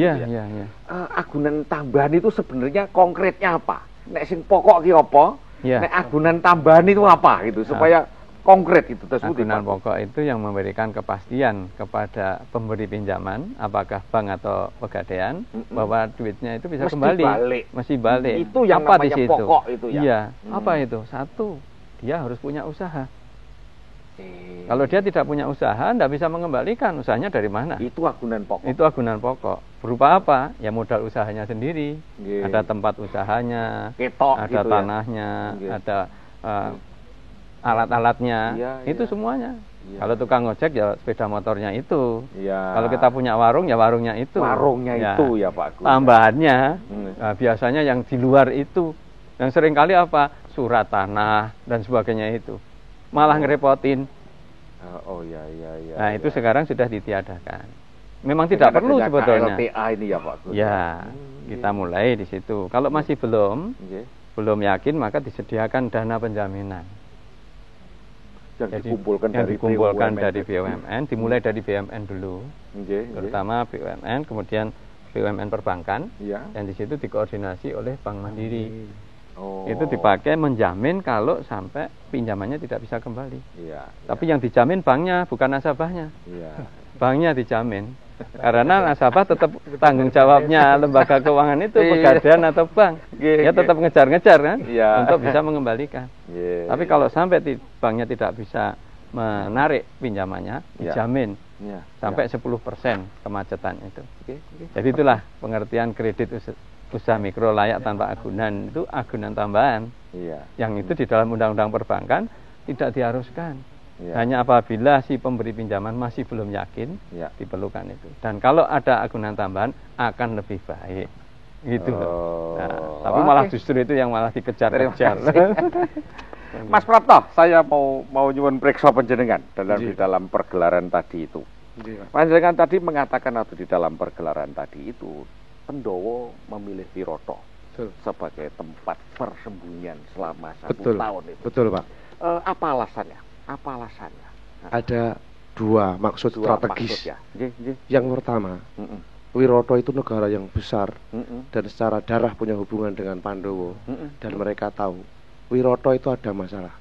Agunan tambahan itu sebenarnya konkretnya apa? Nek sing pokok ki apa? Nek agunan tambahan itu apa gitu supaya konkret itu tersebut. Agunan pokok itu yang memberikan kepastian kepada pemberi pinjaman, apakah bank atau Pegadaian, bahwa duitnya itu bisa kembali, masih balik. Itu yang apa namanya di situ? Pokok itu ya. Apa itu? Satu, dia harus punya usaha. Kalau dia tidak punya usaha, tidak bisa mengembalikan. Usahanya dari mana? Itu agunan pokok. Itu agunan pokok. Berupa apa? Ya modal usahanya sendiri. Ada tempat usahanya, ada gitu tanahnya, ada alat-alatnya. Itu semuanya. Kalau tukang ojek ya sepeda motornya itu. Kalau kita punya warung ya warungnya itu. Warungnya itu ya Pak Gus. Tambahannya biasanya yang di luar itu. Yang seringkali apa? Surat tanah dan sebagainya itu. Malah ngerepotin. Nah, itu sekarang sudah ditiadakan. Memang tidak perlu sebetulnya. KLTA ini ya Pak Gus. Kita mulai di situ. Kalau masih belum yakin, maka disediakan dana penjaminan. Yang dikumpulkan dari BUMN, dimulai dari BUMN dulu. Terutama BUMN, kemudian BUMN perbankan, dan di situ dikoordinasi oleh Bank Mandiri. Itu dipakai menjamin kalau sampai pinjamannya tidak bisa kembali. Tapi yang dijamin banknya, bukan nasabahnya. Banknya dijamin. Karena nasabah tetap tanggung jawabnya lembaga keuangan itu, Pegadaian atau bank. Ya tetap ngejar-ngejar kan, untuk bisa mengembalikan. Tapi kalau sampai banknya tidak bisa menarik pinjamannya, dijamin sampai 10% kemacetan itu. Jadi itulah pengertian kredit usaha mikro layak tanpa agunan, itu agunan tambahan. Yang itu di dalam undang-undang perbankan tidak diharuskan. Hanya apabila si pemberi pinjaman masih belum yakin, diperlukan itu. Dan kalau ada agunan tambahan akan lebih baik. Gitu. Tapi malah justru itu yang malah dikejar-kejar. Mas Prapto, saya mau nyuwun priksa panjenengan di dalam pergelaran tadi itu. Panjenengan tadi mengatakan atau di dalam pergelaran tadi itu Pendowo memilih Wiroto sebagai tempat persembunyian selama 1 tahun itu. Betul, Pak. Apa alasannya? Ada 2 maksud strategis. Yang pertama, Wiroto itu negara yang besar dan secara darah punya hubungan dengan Pandowo, dan mereka tahu Wiroto itu ada masalah.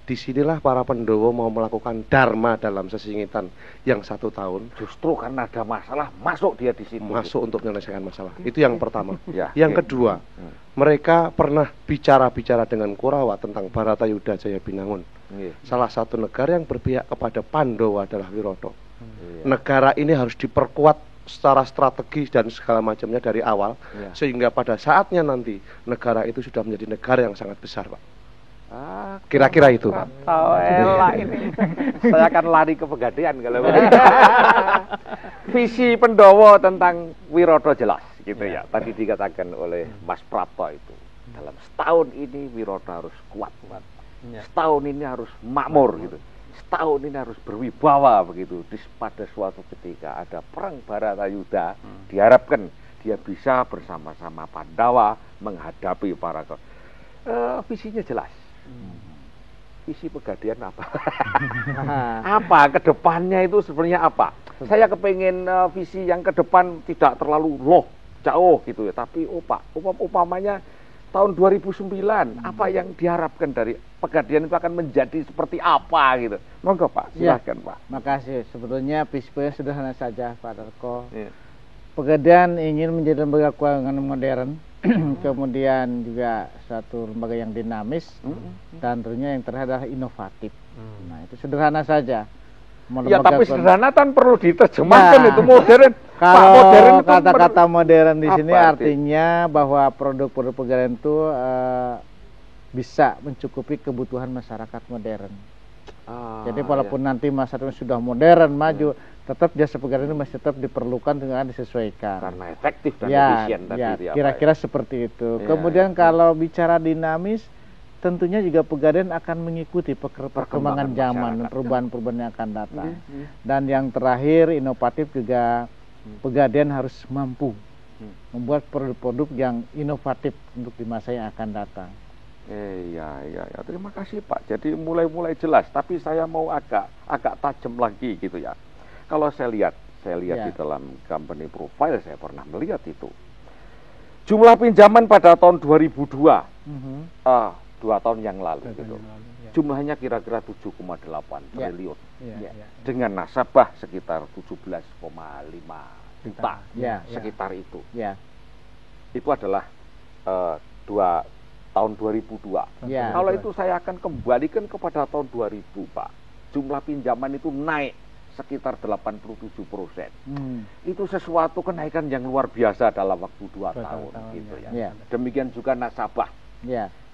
Disinilah para Pendowo mau melakukan dharma dalam sesingitan yang 1 tahun. Justru karena ada masalah, masuk dia di situ. Masuk untuk menyelesaikan masalah. Itu yang pertama. Yang kedua, mereka pernah bicara-bicara dengan Kurawa tentang Baratayuda Jaya Binangun. Salah satu negara yang berpihak kepada Pandawa adalah Wiroto. Negara ini harus diperkuat secara strategis dan segala macamnya dari awal, sehingga pada saatnya nanti negara itu sudah menjadi negara yang sangat besar, Pak. Kira-kira itu. Elah ini. Saya akan lari ke Pegadaian kalau visi Pendowo tentang Wiroto jelas gitu ya. Tadi dikatakan oleh Mas Prapto itu. Dalam setahun ini Wiroto harus kuat. Setahun ini harus makmur gitu. Setahun ini harus berwibawa begitu. Pada suatu ketika ada perang Baratayuda, diharapkan dia bisa bersama-sama Pandawa menghadapi para visinya jelas. Visi Pegadaian apa? Apa kedepannya itu sebenarnya apa? Saya kepengen visi yang ke depan tidak terlalu jauh gitu ya. Tapi umpamanya tahun 2009 apa yang diharapkan dari Pegadaian itu akan menjadi seperti apa gitu? Monggo Pak, silakan Pak. Makasih. Sebetulnya visi sederhana saja Pak Darko. Pegadaian ingin menjadi lembaga keuangan modern. Kemudian juga satu lembaga yang dinamis dan tentunya yang terakhir adalah inovatif. Nah itu sederhana saja. Ya tapi sederhana kan perlu diterjemahkan itu modern. Kalau kata-kata modern di sini artinya bahwa produk-produk Pegadaian itu bisa mencukupi kebutuhan masyarakat modern. Jadi walaupun nanti masyarakat sudah modern maju, tetap jasa Pegadaian itu masih tetap diperlukan dengan disesuaikan. Karena efektif dan efisien tadi. Kira-kira seperti itu. Kemudian kalau bicara dinamis, tentunya juga Pegadaian akan mengikuti perkembangan zaman dan perubahan-perubahan yang akan datang. Dan yang terakhir inovatif juga Pegadaian harus mampu membuat produk-produk yang inovatif untuk di masa yang akan datang. Ya. Terima kasih Pak. Jadi mulai jelas. Tapi saya mau agak tajam lagi gitu ya. Kalau saya lihat di dalam company profile saya pernah melihat itu. Jumlah pinjaman pada tahun 2002, 2 tahun yang lalu gitu. Jumlahnya kira-kira 7,8 triliun. Dengan nasabah sekitar 17,5 juta. Sekitar itu. Itu adalah tahun 2002. Kalau itu saya akan kembalikan kepada tahun 2000, Pak. Jumlah pinjaman itu naik sekitar 87%. Itu sesuatu kenaikan yang luar biasa dalam waktu 2 tahun gitu ya. Demikian juga nasabah.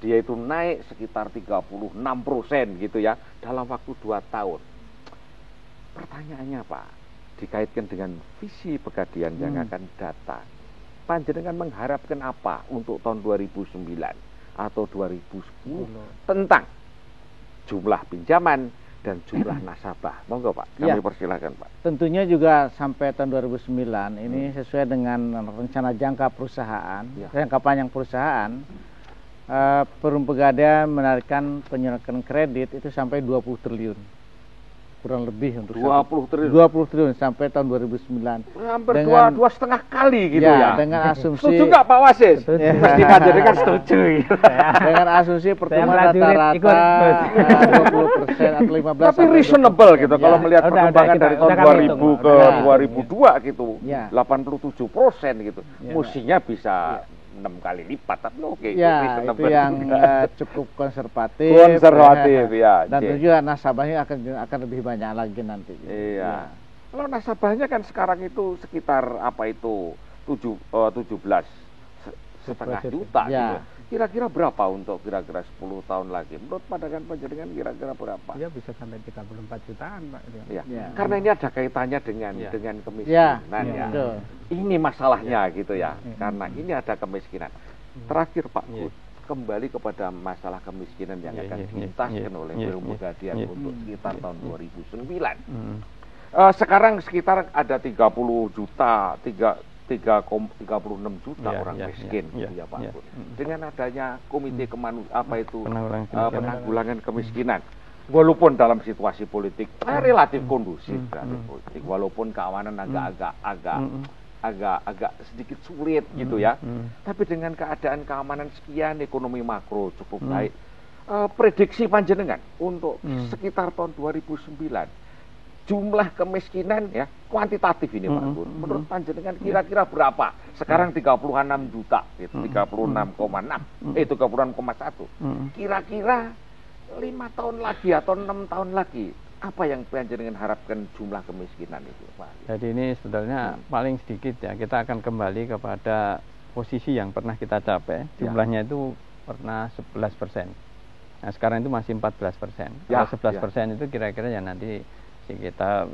Dia itu naik sekitar 36% gitu ya dalam waktu 2 tahun. Pertanyaannya Pak, dikaitkan dengan visi Pegadaian yang akan datang. Panjenengan mengharapkan apa untuk tahun 2009 atau 2010 tentang jumlah pinjaman dan jumlah nasabah? Monggo Pak, kami persilakan Pak. Tentunya juga sampai tahun 2009 ini sesuai dengan rencana jangka perusahaan, jangka panjang perusahaan, Perum Pegadaian menarikkan penyerahan kredit itu sampai 20 triliun. Kurang lebih untuk 20 triliun sampai tahun 2009. Hampir dua setengah kali gitu ya. Dengan asumsi. Setuju nggak Pak Wasis? Mesti Panjenengan setuju. Dengan asumsi pertumbuhan rata-rata 20% atau 15%. Tapi reasonable gitu kalau melihat perkembangan dari tahun 2000 ke 2002 gitu. 87% gitu. Mestinya bisa 6 kali lipat, tapi oke. Itu yang cukup konservatif. Dan juga nasabahnya akan lebih banyak lagi nanti. Kalau nasabahnya kan sekarang itu sekitar apa itu 17,5 juta gitu. Kira-kira berapa untuk kira-kira 10 tahun lagi? Menurut pandangan panjenengan kira-kira berapa? Ya bisa sampai 34 jutaan Pak. Karena ini ada kaitannya dengan kemiskinan Ini masalahnya gitu ya. Karena ini ada kemiskinan. Terakhir Pak Gus, kembali kepada masalah kemiskinan yang akan dituntaskan oleh Perum Pegadaian untuk sekitar tahun 2009. Sekarang sekitar ada 30 juta, 36 juta orang miskin ya Pak. Dengan adanya komite penanggulangan kemiskinan, walaupun dalam situasi politik relatif kondusif, walaupun keamanan agak sedikit sulit gitu ya, tapi dengan keadaan keamanan sekian, ekonomi makro cukup baik, prediksi panjenengan untuk sekitar tahun 2009 jumlah kemiskinan ya kuantitatif ini Pak Gun. Menurut panjenengan kira-kira berapa? Sekarang 36 juta, gitu, 36,6, 36,1. Kira-kira 5 tahun lagi atau 6 tahun lagi, apa yang panjenengan harapkan jumlah kemiskinan itu Pak? Jadi ini sebenarnya paling sedikit ya, kita akan kembali kepada posisi yang pernah kita capai. Jumlahnya itu pernah 11%. Nah sekarang itu masih 14%. Kalau 11% itu kira-kira ya nanti kita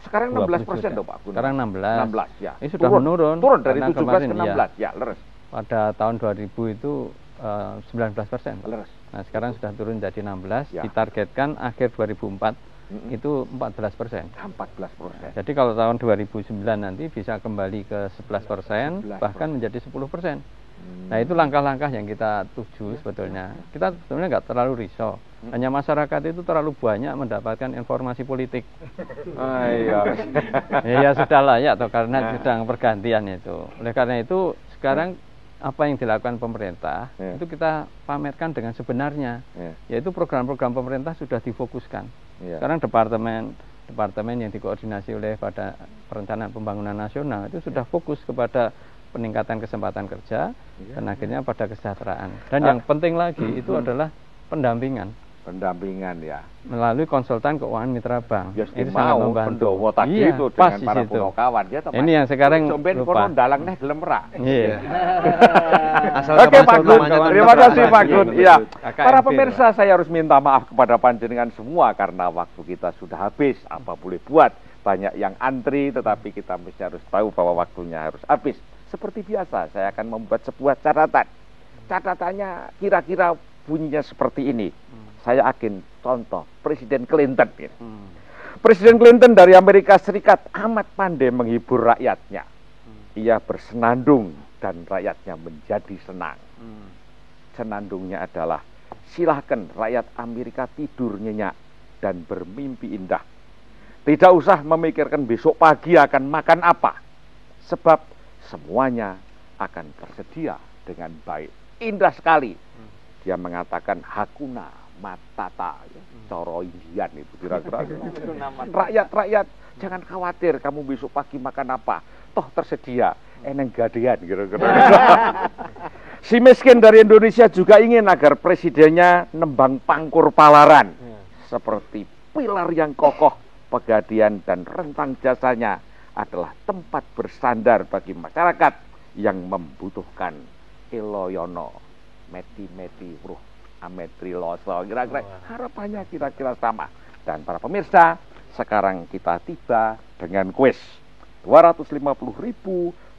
sekarang 16% dong Pak Gun. Sekarang 16 ya. Ini sudah menurun. Turun dari 17 ke 16 ya, leres. Pada tahun 2000 itu 19%. Leres. Nah sekarang sudah turun jadi 16. Ditargetkan akhir 2004 itu 14%. 14%. Jadi kalau tahun 2009 nanti bisa kembali ke 11%, bahkan menjadi 10%. Nah itu langkah-langkah yang kita tuju sebetulnya. Kita sebenarnya nggak terlalu risau. Hanya masyarakat itu terlalu banyak mendapatkan informasi politik. Ya sudahlah ya, atau karena sedang pergantian itu. Oleh karena itu sekarang apa yang dilakukan pemerintah itu kita pamerkan dengan sebenarnya, yaitu program-program pemerintah sudah difokuskan. Sekarang departemen yang dikoordinasi oleh pada perencanaan pembangunan nasional itu sudah fokus kepada peningkatan kesempatan kerja dan akhirnya pada kesejahteraan. Dan yang penting lagi itu adalah pendampingan ya melalui konsultan keuangan mitra bank. Itu sangat membantu. Tadi itu pas dengan para punokawan ya, ini yang sekarang lupa. Dalangnya gelem rak. Oke Pak Gun, terima kasih Pak Gun. Iya. Para pemirsa, saya harus minta maaf kepada panjenengan semua karena waktu kita sudah habis. Apa boleh buat? Banyak yang antri, tetapi kita mesti harus tahu bahwa waktunya harus habis. Seperti biasa, saya akan membuat sebuah catatan. Catatannya kira-kira bunyinya seperti ini. Saya akan contoh Presiden Clinton. Presiden Clinton dari Amerika Serikat amat pandai menghibur rakyatnya. Ia bersenandung dan rakyatnya menjadi senang. Senandungnya adalah silahkan rakyat Amerika tidur nyenyak dan bermimpi indah. Tidak usah memikirkan besok pagi akan makan apa, sebab semuanya akan tersedia dengan baik. Indah sekali. Dia mengatakan hakuna matata, coro Indian itu kira-kira. Rakyat jangan khawatir kamu besok pagi makan apa, toh tersedia eneng gadean kira-kira. Si miskin dari Indonesia juga ingin agar presidennya nembang pangkur palaran seperti pilar yang kokoh. Pegadaian dan rentang jasanya adalah tempat bersandar bagi masyarakat yang membutuhkan eloyono meti ruh ametri loso. Kira-kira harapannya kira-kira sama. Dan para pemirsa, sekarang kita tiba dengan kuis 250.000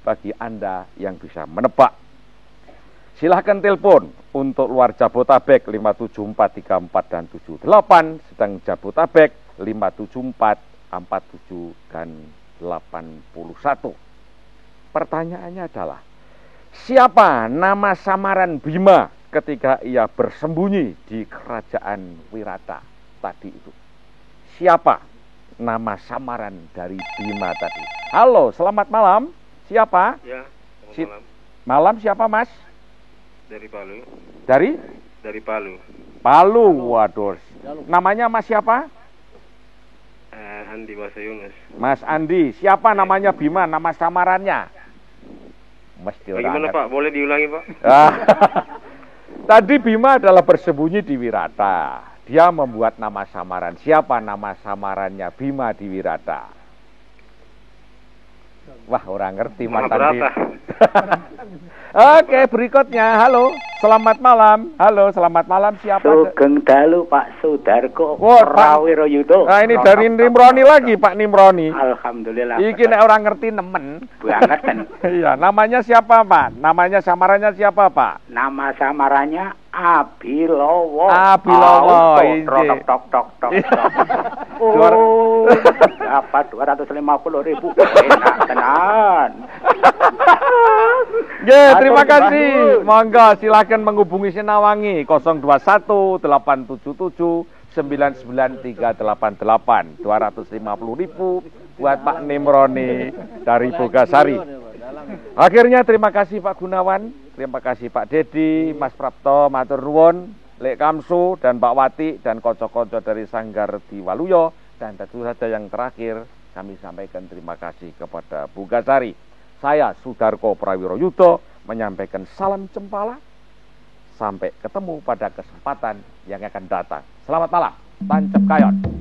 bagi Anda yang bisa menebak. Silahkan telepon untuk luar Jabotabek 57434 dan 78, sedang Jabotabek 574 47 dan 81. Pertanyaannya adalah, siapa nama samaran Bima ketika ia bersembunyi di kerajaan Wirata tadi itu? Siapa nama samaran dari Bima tadi? Halo, selamat malam. Siapa? Ya, malam. Malam siapa, Mas? Dari Palu. Dari Palu. Palu, waduh. Namanya Mas siapa? Andi Bahasa Yunus. Mas Andi, siapa namanya Bima, nama samarannya? Mesti bagaimana Pak, boleh diulangi Pak? Tadi Bima adalah bersembunyi di Wirata. Dia membuat nama samaran. Siapa nama samarannya Bima di Wirata? Wah, orang ngerti Mas Andi. Oke, berikutnya. Halo, selamat malam. Halo, selamat malam. Siapa? Sugeng dalu Pak Sudarko Prawiroyudo. Nah, ini dari Nimroni lagi, Pak Nimroni. Alhamdulillah. Iki nek orang ngerti nemen. Banget kan. Iya, namanya siapa, Pak? Namanya samarannya siapa, Pak? Nama samarannya Abilowo. Abilowo. Tok tok tok tok. Dapat 250.000. Enak tenan. Terima kasih. Monggo silakan menghubungi Sinawangi 021 877 99388. 250.000 buat Pak Nimroni dari Bogasari. Akhirnya terima kasih Pak Gunawan, terima kasih Pak Dedi, Mas Prapto, matur nuwun. Lek Kamsu dan Mbak Wati dan kocok-kocok dari Sanggar di Waluyo. Dan tentu saja yang terakhir kami sampaikan terima kasih kepada Bu Gasari. Saya Sudarko Prawiroyudo menyampaikan salam cempala. Sampai ketemu pada kesempatan yang akan datang. Selamat malam, tancap kayon.